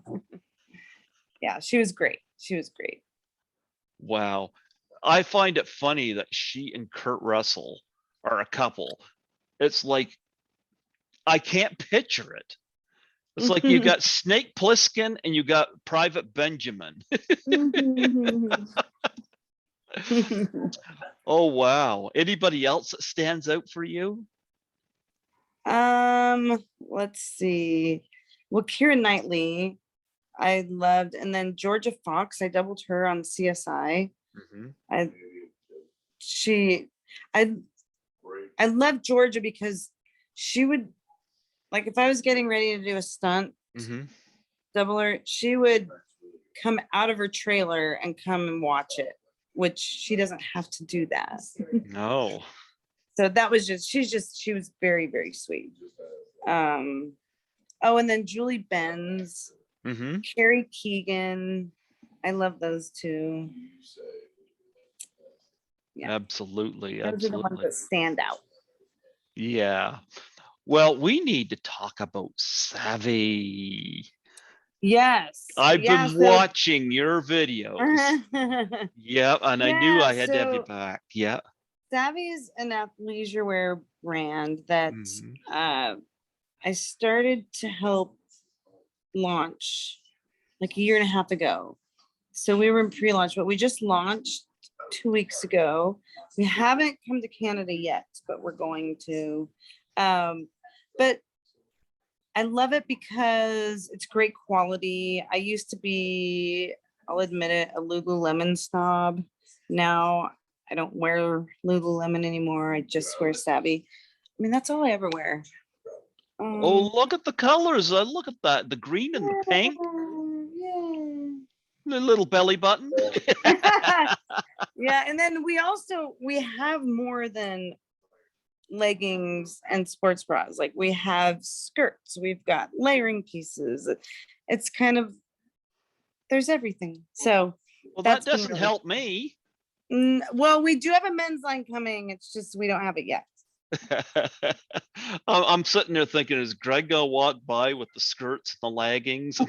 Yeah, she was great. She was great. Wow. I find it funny that she and Kurt Russell are a couple. It's like I can't picture it. It's like you got Snake Plissken and you got Private Benjamin. Oh wow. Anybody else that stands out for you? Let's see. Well, Keira Knightley, I loved, and then Georgia Fox, I doubled her on CSI. I she I I loved Georgia because she would, like, if I was getting ready to do a stunt, double her, she would come out of her trailer and come and watch it, which she doesn't have to do that. No. So that was she was very, very sweet. Oh, and then Julie Benz. Carrie Keegan. I love those two. Yeah. Absolutely. Those are the ones that stand out. Yeah. Well, we need to talk about Savvy. Yes. I've been watching your videos. Yep. And I knew I had to have you back. Yeah. Savvy is an athleisure wear brand that I started to help launch like a year and a half ago. So we were in pre-launch, but we just launched 2 weeks ago. We haven't come to Canada yet, but we're going to. But I love it because it's great quality. I used to be, I'll admit it, a Lululemon snob. Now I don't wear Lululemon anymore. I just wear Savvy. I mean, that's all I ever wear. Oh, look at the colors. Look at that. The green and the pink. The little belly button. Yeah. And then we have more than leggings and sports bras. Like we have skirts, we've got layering pieces. It's kind of, there's everything. So well, that doesn't help me. Well, we do have a men's line coming. It's just we don't have it yet. I'm sitting there thinking, is Greg gonna walk by with the skirts and the leggings?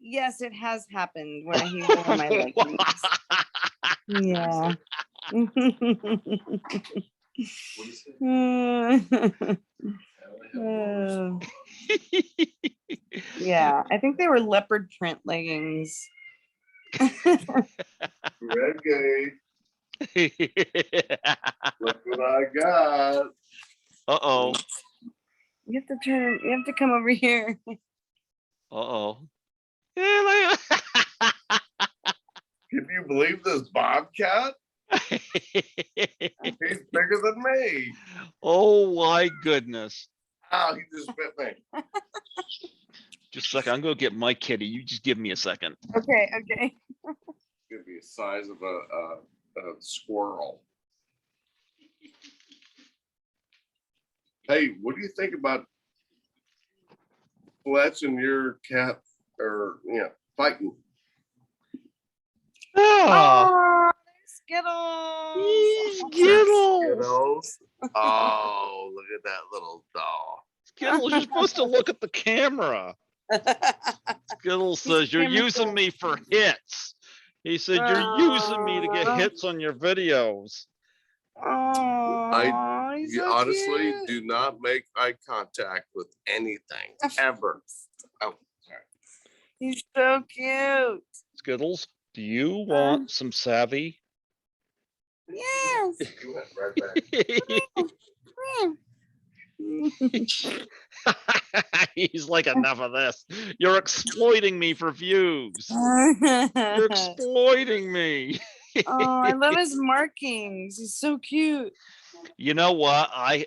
Yes, it has happened where he wore my leggings. Yeah. Yeah, I think they were leopard print leggings. Reggae. Look what I got. Uh-oh. You have to come over here. Uh-oh. Can you believe this bobcat? He's bigger than me. Oh my goodness. Oh, he just bit me. Just a second. I'm gonna get my kitty. You just give me a second. Okay. Give me the size of a squirrel. Hey, what do you think about Fletch and your cat, or fighting? Oh, Skittles. Skittles. Oh, look at that little doll. Skittles, you're supposed to look at the camera. Skittles says, you're using me for hits. He said, you're using me to get hits on your videos. I honestly do not make eye contact with anything, ever. Oh, sorry. He's so cute. Skittles, do you want some Savvy? Yes. You went right back. He's like, enough of this. You're exploiting me for views. You're exploiting me. Oh, I love his markings. He's so cute. You know what? I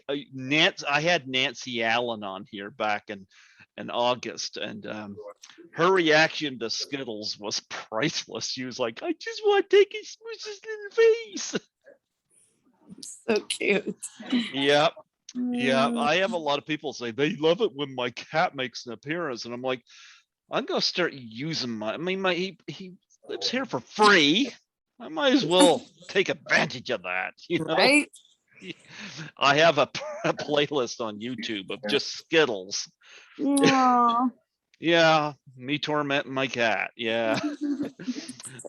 had Nancy Allen on here back in August, and her reaction to Skittles was priceless. She was like, I just want to take his smooshes in the face. So cute. Yep. Yeah, I have a lot of people say they love it when my cat makes an appearance, and I'm like, I'm gonna start using he lives here for free. I might as well take advantage of that, Right? I have a playlist on YouTube of just Skittles. Yeah, me tormenting my cat. Yeah.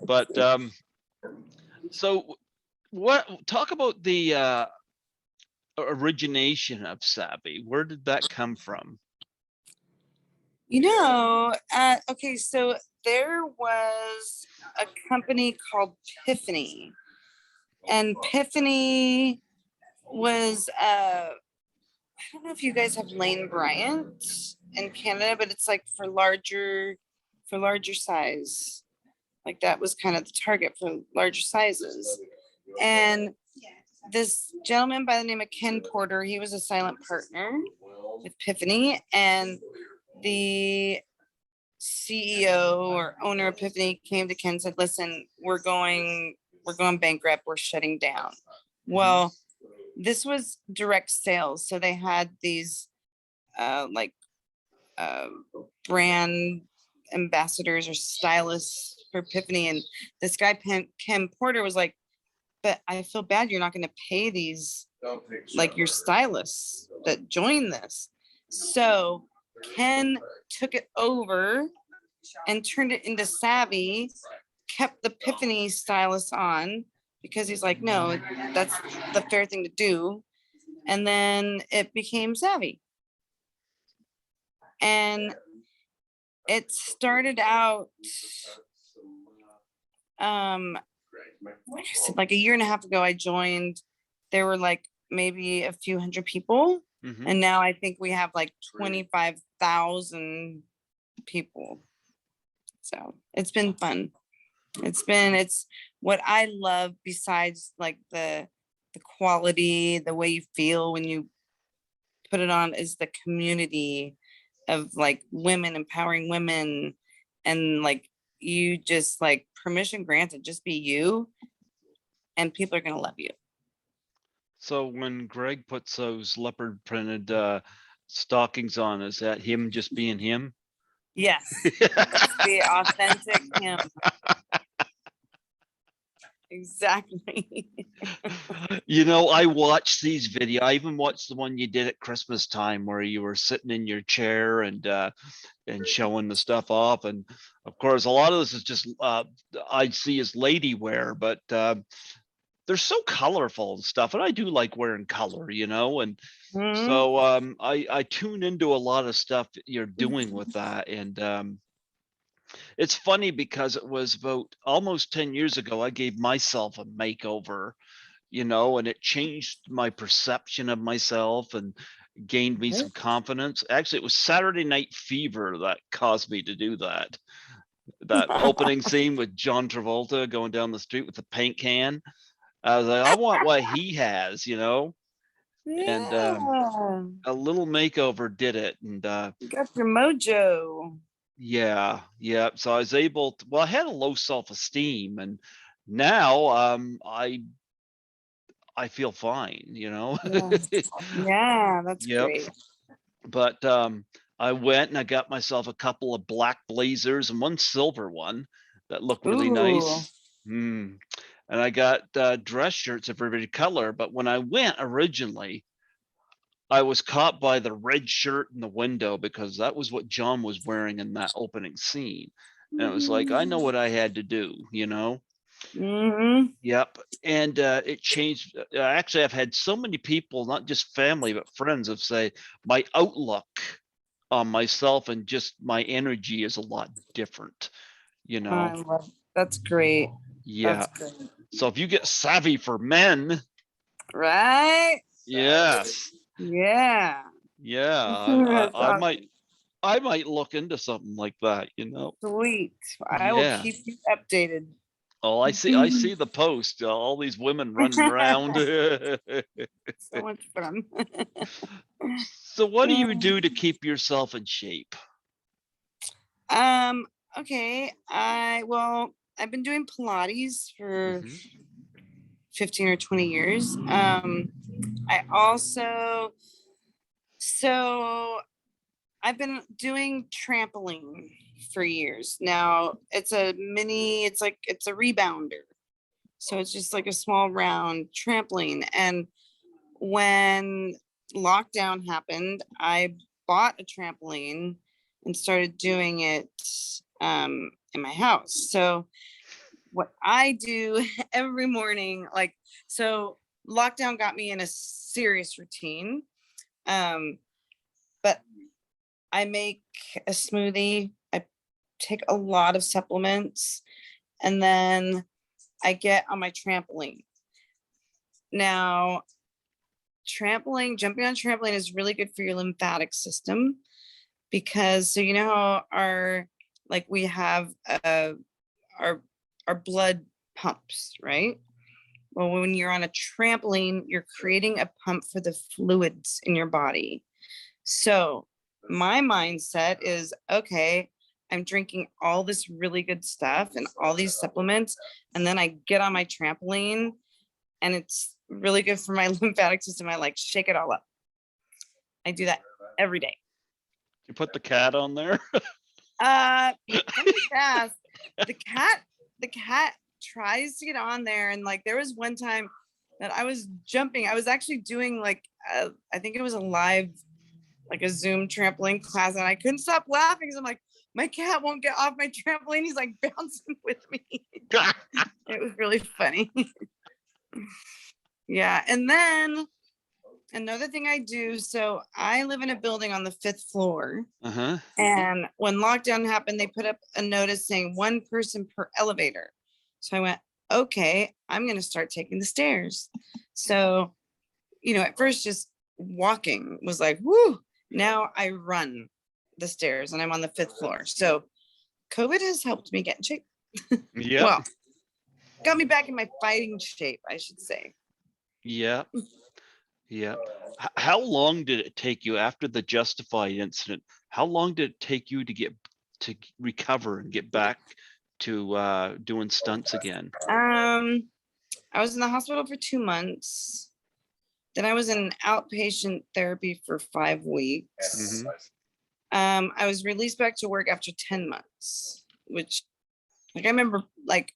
But so talk about the origination of Savvy. Where did that come from? Okay, so there was a company called Piffany, and Piffany was I don't know if you guys have Lane Bryant in Canada, but it's like for larger size. Like that was kind of the target for larger sizes. And this gentleman by the name of Ken Porter, he was a silent partner with Epiphany, and the CEO or owner of Epiphany came to Ken and said, listen, we're going bankrupt, we're shutting down. Well, this was direct sales. So they had these like brand ambassadors or stylists for Epiphany. And this guy, Ken Porter, was like, but I feel bad you're not going to pay these, like your stylists that join this. So Ken took it over and turned it into Savvy, kept the Epiphany stylist on because he's like, no, that's the fair thing to do. And then it became Savvy. And it started out, like I said, like a year and a half ago, I joined. There were like maybe a few hundred people. Mhm. And now I think we have like 25,000 people. So it's been fun. It's what I love besides like the quality, the way you feel when you put it on, is the community of like women, empowering women, and like you just like permission granted, just be you and people are gonna love you. So when Greg puts those leopard printed stockings on, is that him just being him? Yes, the authentic him. Exactly. You know, I watched these videos. I even watched the one you did at Christmas time where you were sitting in your chair and showing the stuff off. And of course, a lot of this is just I'd see as lady wear, but they're so colorful and stuff. And I do like wearing color, you know. And so I tune into a lot of stuff that you're doing with that. And it's funny because it was about almost 10 years ago, I gave myself a makeover, you know, and it changed my perception of myself and gained me some confidence. Actually, it was Saturday Night Fever that caused me to do that. That opening scene with John Travolta going down the street with the paint can. I was like, I want what he has, you know, and Yeah. a little makeover did it. And You got your mojo. yeah. So I was able to, well, I had a low self-esteem, and now I feel fine, you know. Yeah, that's Yep. great. But I went and I got myself a couple of black blazers and one silver one that looked really nice. And I got dress shirts of every color. But when I went originally, I was caught by the red shirt in the window because that was what John was wearing in that opening scene. And it was like, I know what I had to do, you know? Yep. And it changed. Actually, I've had so many people, not just family, but friends, have say my outlook on myself and just my energy is a lot different, you know? I love, that's great. Yeah. That's great. So if you get savvy for men, Right? yes. Yeah. Yeah. That's I might look into something like that, you know? sweet. I will Yeah. keep you updated. Oh, I see the post, all these women running around. So much fun. So what do you do to keep yourself in shape? Okay. I've been doing Pilates for Mhm. 15 or 20 years. I also, so I've been doing trampoline for years. Now it's a mini, it's a rebounder. So it's just like a small round trampoline. And when lockdown happened, I bought a trampoline and started doing it in my house. So what I do every morning, like, so lockdown got me in a serious routine. But I make a smoothie, I take a lot of supplements, and then I get on my trampoline. Now, jumping on trampoline is really good for your lymphatic system because, so you know how we have our blood pumps, right? Well, when you're on a trampoline, you're creating a pump for the fluids in your body. So my mindset is, okay, I'm drinking all this really good stuff and all these supplements, and then I get on my trampoline and it's really good for my lymphatic system. I like shake it all up. I do that every day. You put the cat on there? Funny fast. The cat tries to get on there, and like there was one time that I was jumping. I was actually doing like I think it was a live, like a Zoom trampoline class, and I couldn't stop laughing because I'm like, my cat won't get off my trampoline. He's like bouncing with me. It was really funny. Yeah, and then another thing I do, so I live in a building on the 5th floor. Uh-huh. And when lockdown happened, they put up a notice saying 1 person per elevator. So I went, okay, I'm going to start taking the stairs. So, at first just walking was like, whoo. Now I run the stairs and I'm on the 5th floor. So COVID has helped me get in shape. Yeah. Well, got me back in my fighting shape, I should say. Yeah. Yeah. How long did it take you after the Justified incident? How long did it take you to recover and get back to doing stunts again? I was in the hospital for 2 months. Then I was in outpatient therapy for 5 weeks. Mhm. I was released back to work after 10 months, which like I remember like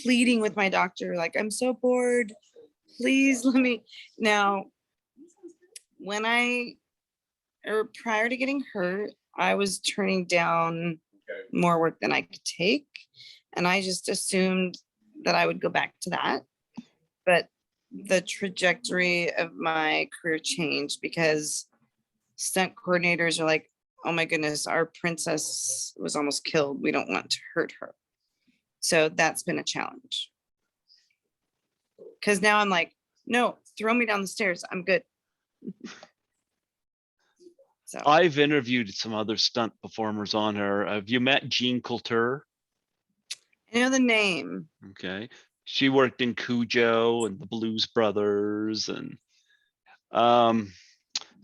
pleading with my doctor, like, I'm so bored. Please let me. Now, prior to getting hurt, I was turning down more work than I could take. And I just assumed that I would go back to that. But the trajectory of my career changed because stunt coordinators are like, oh my goodness, our princess was almost killed. We don't want to hurt her. So that's been a challenge. Because now I'm like, no, throw me down the stairs. I'm good. So I've interviewed some other stunt performers on her. Have you met Jean Coulter? I know the name. Okay. She worked in Cujo and the Blues Brothers and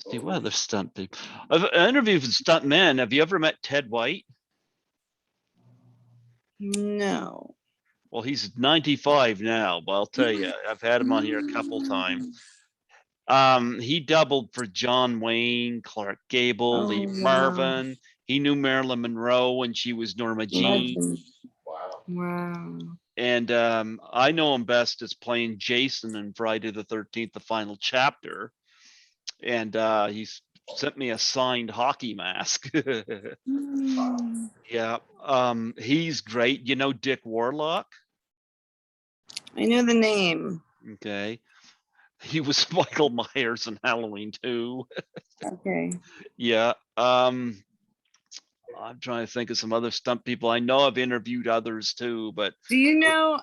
see what other stunt people. I've interviewed stunt men. Have you ever met Ted White? No. Well, he's 95 now, but I'll tell you, I've had him on here a couple times. He doubled for John Wayne, Clark Gable, Lee Marvin. He knew Marilyn Monroe when she was Norma Jean. Wow. And I know him best as playing Jason in Friday the 13th, the final chapter. And he's sent me a signed hockey mask. Yeah. He's great. You know Dick Warlock? I know the name. Okay. He was Michael Myers in Halloween 2. Okay. Yeah. I'm trying to think of some other stunt people. I know I've interviewed others too, but Do you know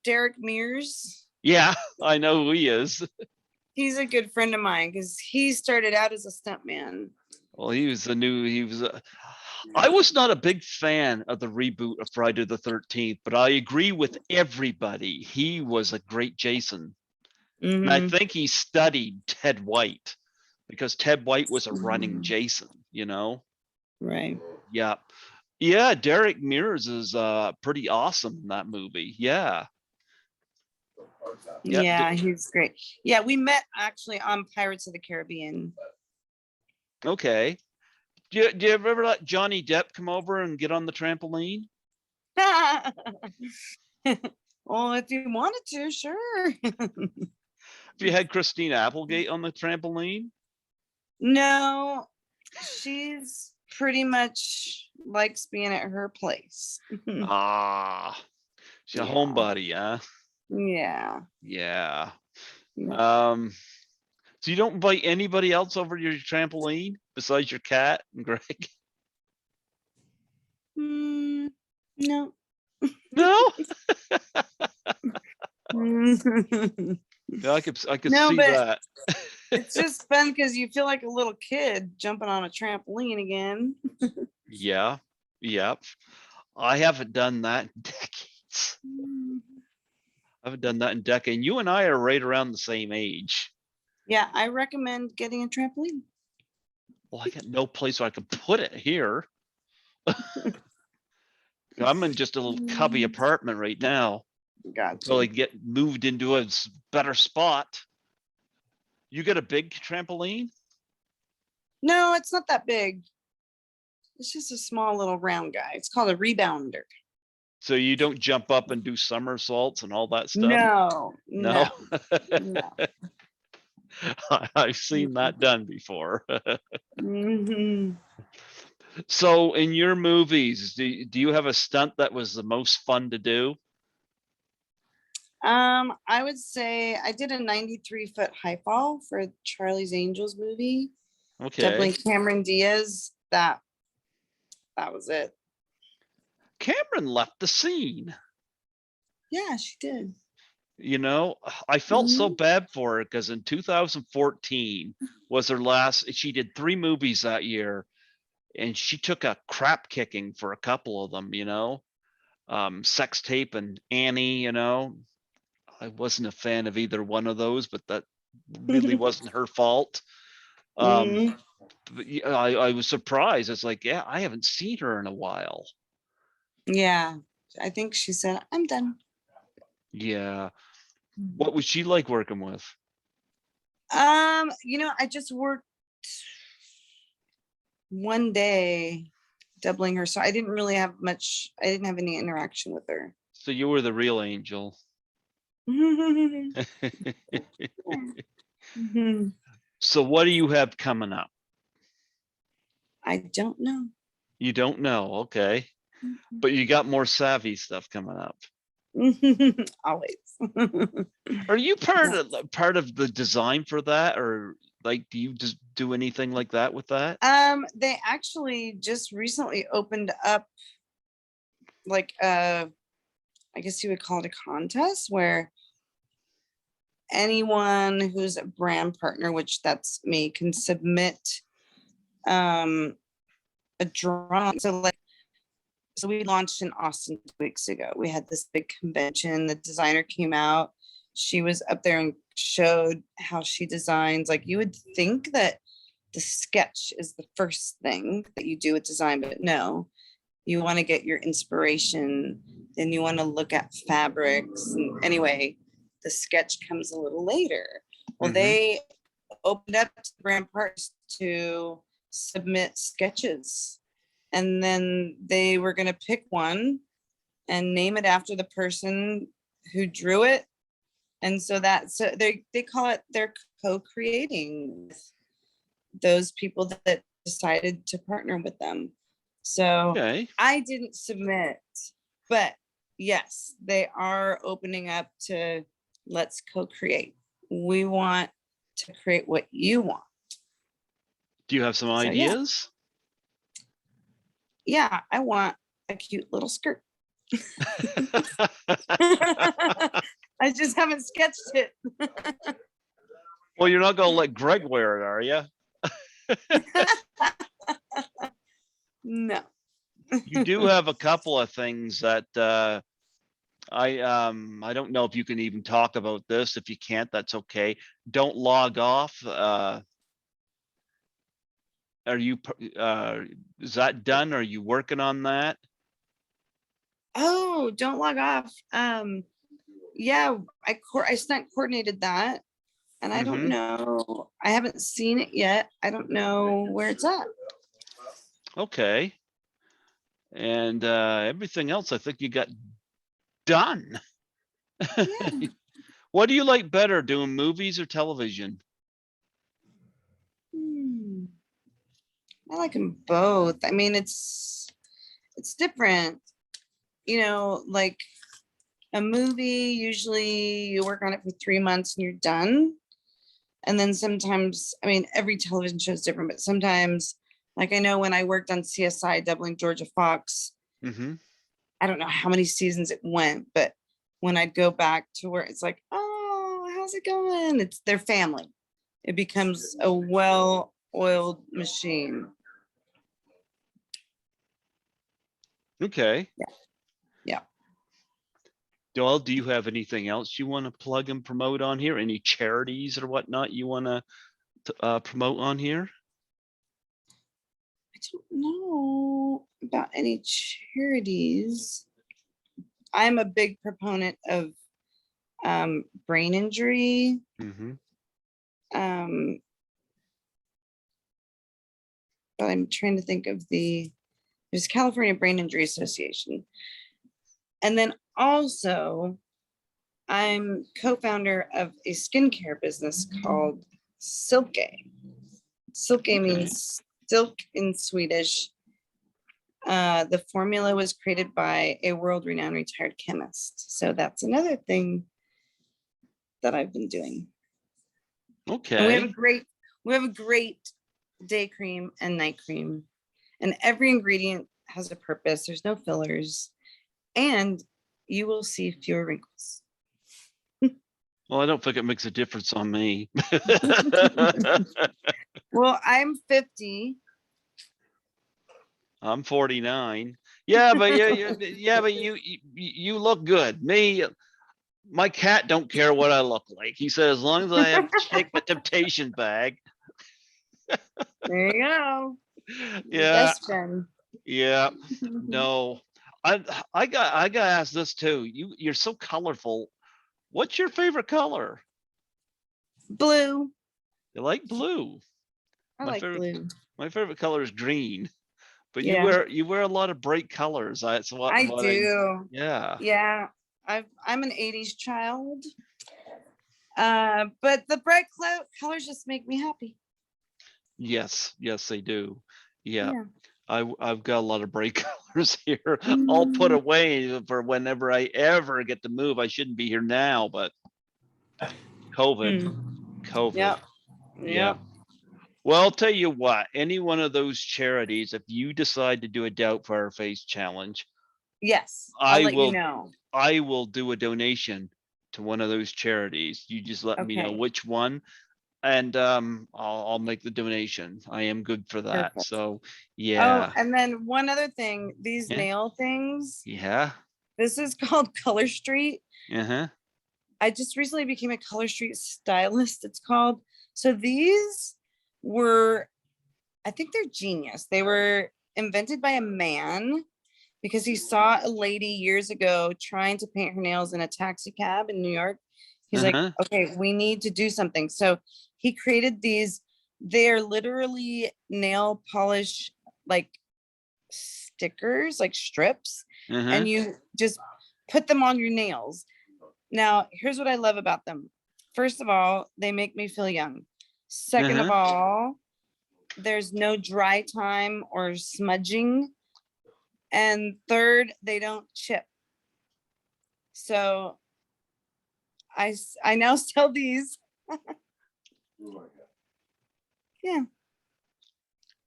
Derrick Mears? yeah, I know who he is. He's a good friend of mine because he started out as a stuntman. Well, I was not a big fan of the reboot of Friday the 13th, but I agree with everybody. He was a great Jason. And I think he studied Ted White because Ted White was a running Jason, Right. Yeah. Yeah, Derrick Mears is pretty awesome in that movie. Yeah. Yeah, he's great. Yeah, we met actually on Pirates of the Caribbean. Okay. Do you ever let Johnny Depp come over and get on the trampoline? Well, if you wanted to, sure. Have you had Christina Applegate on the trampoline? No, she's pretty much likes being at her place. She's a homebody, huh? Yeah. Yeah. So you don't invite anybody else over to your trampoline besides your cat and Greg? No. No. Yeah, I could No, see but that. it's just fun because you feel like a little kid jumping on a trampoline again. Yeah. Yep. I haven't done that in decades. I haven't done that in decades. You and I are right around the same age. Yeah, I recommend getting a trampoline. Well, I got no place where I can put it here. I'm in just a little cubby apartment right now. Until I get moved into a better spot. You got a big trampoline? No, it's not that big. It's just a small little round guy. It's called a rebounder. So you don't jump up and do somersaults and all that stuff? No, No? no. I've seen that done before. Hmm. So in your movies, do you have a stunt that was the most fun to do? I would say I did a 93-foot high fall for Charlie's Angels movie, Okay. doubling Cameron Diaz. That was it. Cameron left the scene. Yeah, she did. You know, I felt so Mhm. bad for her because in 2014 was her last. She did 3 movies that year, and she took a crap kicking for a couple of them, you know. Sex Tape and Annie, you know. I wasn't a fan of either one of those, but that really wasn't her fault. Mhm. But I was surprised. It's like, yeah, I haven't seen her in a while. Yeah, I think she said, "I'm done." Yeah. What was she like working with? I just worked one day doubling her, so I didn't really have much. I didn't have any interaction with her. So you were the real angel. Mhm. So what do you have coming up? I don't know. You don't know, okay. But you got more savvy stuff coming up. Always. Are you part of the design for that, or like do you just do anything like that with that? They actually just recently opened up like I guess you would call it a contest where anyone who's a brand partner, which that's me, can submit a drawing. So we launched in Austin 2 weeks ago. We had this big convention. The designer came out. She was up there and showed how she designs. Like, you would think that the sketch is the first thing that you do with design, but no, you want to get your inspiration, then you want to look at fabrics. And anyway, the sketch comes a little later. Well, Mhm. they opened up to brand partners to submit sketches, and then they were going to pick one and name it after the person who drew it. And so they call it, they're co-creating with those people that decided to partner with them. So Okay. I didn't submit, but yes, they are opening up to let's co-create. We want to create what you want. Do you have some So ideas? yeah, I want a cute little skirt. I just haven't sketched it. Well, you're not gonna let Greg wear it, are you? No. You do have a couple of things that I don't know if you can even talk about this. If you can't, that's okay. Don't log off. Are you is that done? Are you working on that? Oh, don't log off. Yeah, I stunt coordinated that, and I don't Mhm. know. I haven't seen it yet. I don't know where it's at. Okay. And everything else I think you got done. Yeah. What do you like better, doing movies or television? Hmm. I like them both. I mean, it's different. Like a movie, usually you work on it for 3 months and you're done. And then sometimes, I mean, every television show is different, but sometimes, like I know when I worked on CSI doubling Georgia Fox, Mhm. I don't know how many seasons it went, but when I'd go back to where it's like, oh, how's it going? It's their family. It becomes a well-oiled machine. Okay. Yeah. Well, do you have anything else you want to plug and promote on here? Any charities or whatnot you want to promote on here? I don't know about any charities. I'm a big proponent of brain injury. Mhm. Um, but I'm trying to think of the There's California Brain Injury Association. And then also, I'm co-founder of a skincare business called Silke. Silke means silk in Swedish. The formula was created by a world-renowned retired chemist. So that's another thing that I've been doing. Okay. And we have a great day cream and night cream. And every ingredient has a purpose. There's no fillers. And you will see fewer wrinkles. Well, I don't think it makes a difference on me. Well, I'm 50. I'm 49. Yeah, but but you look good. Me, my cat don't care what I look like. He said as long as I have take my temptation bag. There you go. Yeah, Best friend. yeah. No, I got to ask this too. You're so colorful. What's your favorite color? Blue. You like blue. I like blue. My favorite color is green. But Yeah. you wear a lot of bright colors. That's what I do. yeah. Yeah. I'm an 80s child. But the bright colors just make me happy. Yes, they do. Yeah. Yeah. I've got a lot of bright colors here. I'll put away for whenever I ever get to move. I shouldn't be here now, but COVID. Yep. Yeah. Well, I'll tell you what, any one of those charities, if you decide to do a Doubtfire Face challenge, Yes. I'll let you know. I will do a donation to one of those charities. You just let me know which one, and I'll make the donation. I am good for that. Perfect. So Oh, yeah. and then one other thing, these nail things. Yeah. This is called Color Street. Uh-huh. I just recently became a Color Street stylist, it's called. So these were, I think they're genius. They were invented by a man because he saw a lady years ago trying to paint her nails in a taxi cab in New York. He's like, okay, we need to do something. So he created these. They're literally nail polish, like stickers, like strips, and you just put them on your nails. Now, here's what I love about them. First of all, they make me feel young. Second of all, there's no dry time or smudging. And third, they don't chip. So I now sell these. Yeah.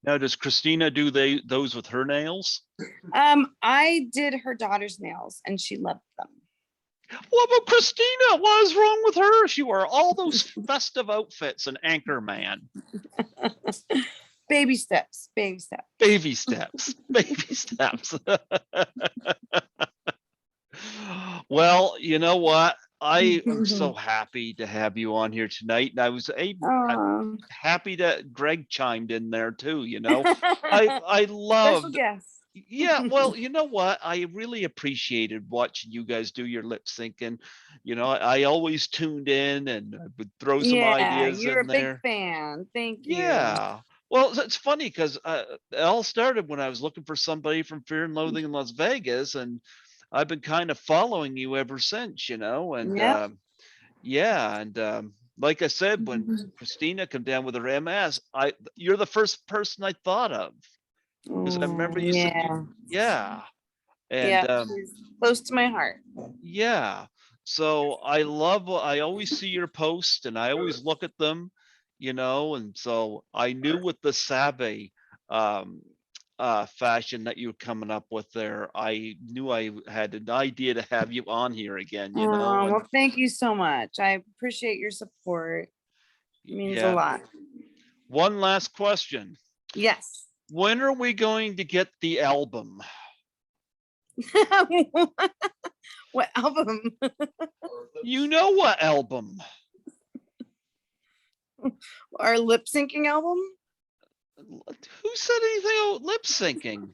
Now, does Christina do those with her nails? I did her daughter's nails and she loved them. What about Christina? What is wrong with her? She wore all those festive outfits and Anchorman. Baby steps, baby steps. Baby steps, baby steps. Well, you know what? I am so happy to have you on here tonight. And I was I'm happy that Greg chimed in there too, you know. I loved special guest. Yeah, well, you know what? I really appreciated watching you guys do your lip syncing. You know, I always tuned in and I would throw some ideas you're in a there. big fan. Thank you. Yeah. Well, it's funny because it all started when I was looking for somebody from Fear and Loathing in Las Vegas, and I've been kind of following you ever since, you know, and like I said, when Christina came down with her MS, you're the first person I thought of. Because I remember you said, and she's close to my heart. Yeah, so I always see your posts and I always look at them, you know, and so I knew with the Sabe fashion that you were coming up with there, I knew I had an idea to have you on here again, you know. Well, thank you so much. I appreciate your support. It means a lot. One last question. Yes. When are we going to get the album? What album? You know what album? Our lip syncing album? Who said anything about lip syncing?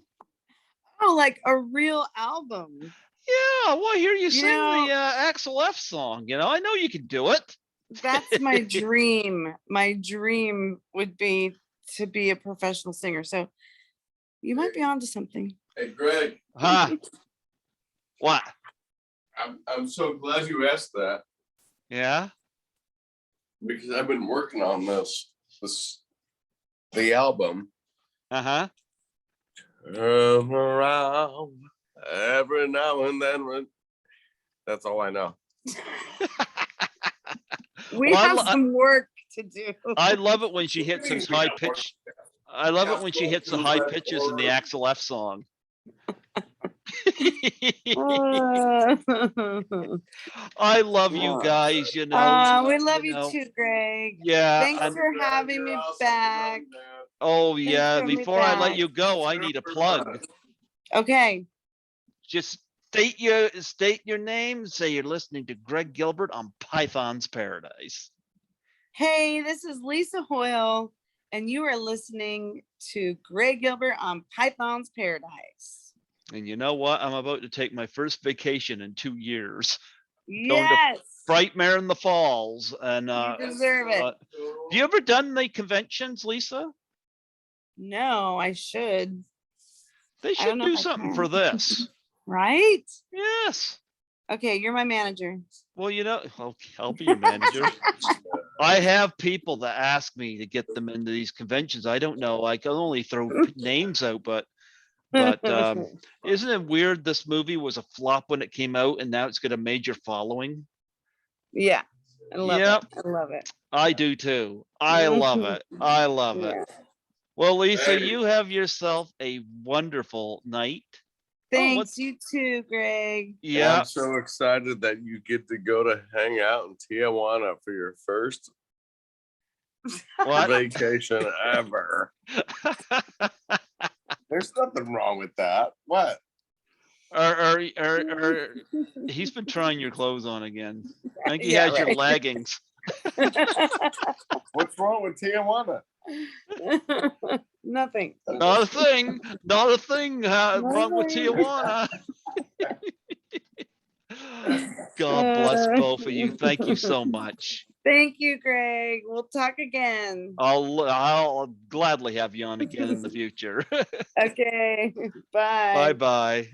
Oh, like a real album. Yeah, well, I hear you sing the Axel F song. You know, I know you can do it. That's my dream. My dream would be to be a professional singer. So You might be onto something. Hey, Greg, Huh? What? I'm so glad you asked that Yeah. because I've been working on the album. Uh-huh. Turn around every now and then. That's all I know. We Well, have some work to do. I love it when she hits those high pitch. I love it when she hits the high pitches in the Axel F song. I love you guys, you know. We love you you know. too, Greg. Yeah. Thanks for having me back. Oh Thanks yeah. for having me Before I let back. you go, I need a plug. Okay. Just state your name. Say you're listening to Greg Gilbert on Python's Paradise. Hey, this is Lisa Hoyle, and you are listening to Greg Gilbert on Python's Paradise. And you know what? I'm about to take my first vacation in 2 years. Yes. Frightmare in the Falls. And You deserve it. have you ever done the conventions, Lisa? No, I should. They I should don't know do if I something can. for this. Right? Yes. Okay, you're my manager. Well, you know, I'll be your manager. I have people that ask me to get them into these conventions. I don't know. I can only throw names out, but isn't it weird? This movie was a flop when it came out, and now it's got a major following. Yeah, I love Yep. it. I love it. I do too. I love it. I love it. Yeah. Well, Lisa, Hey. you have yourself a wonderful night. Thanks, what's- you too, Greg. Yeah. I'm so excited that you get to go to hang out in Tijuana for your first What? vacation ever. There's nothing wrong with that. What? He's been trying your clothes on again. I think he Yeah, has your right. leggings. What's wrong with Tijuana? Nothing. Not a thing. Not a thing wrong with Nothing. Tijuana. God bless both of you. Thank you so much. Thank you, Greg. We'll talk again. I'll gladly have you on again in the future. Okay. Bye. Bye bye.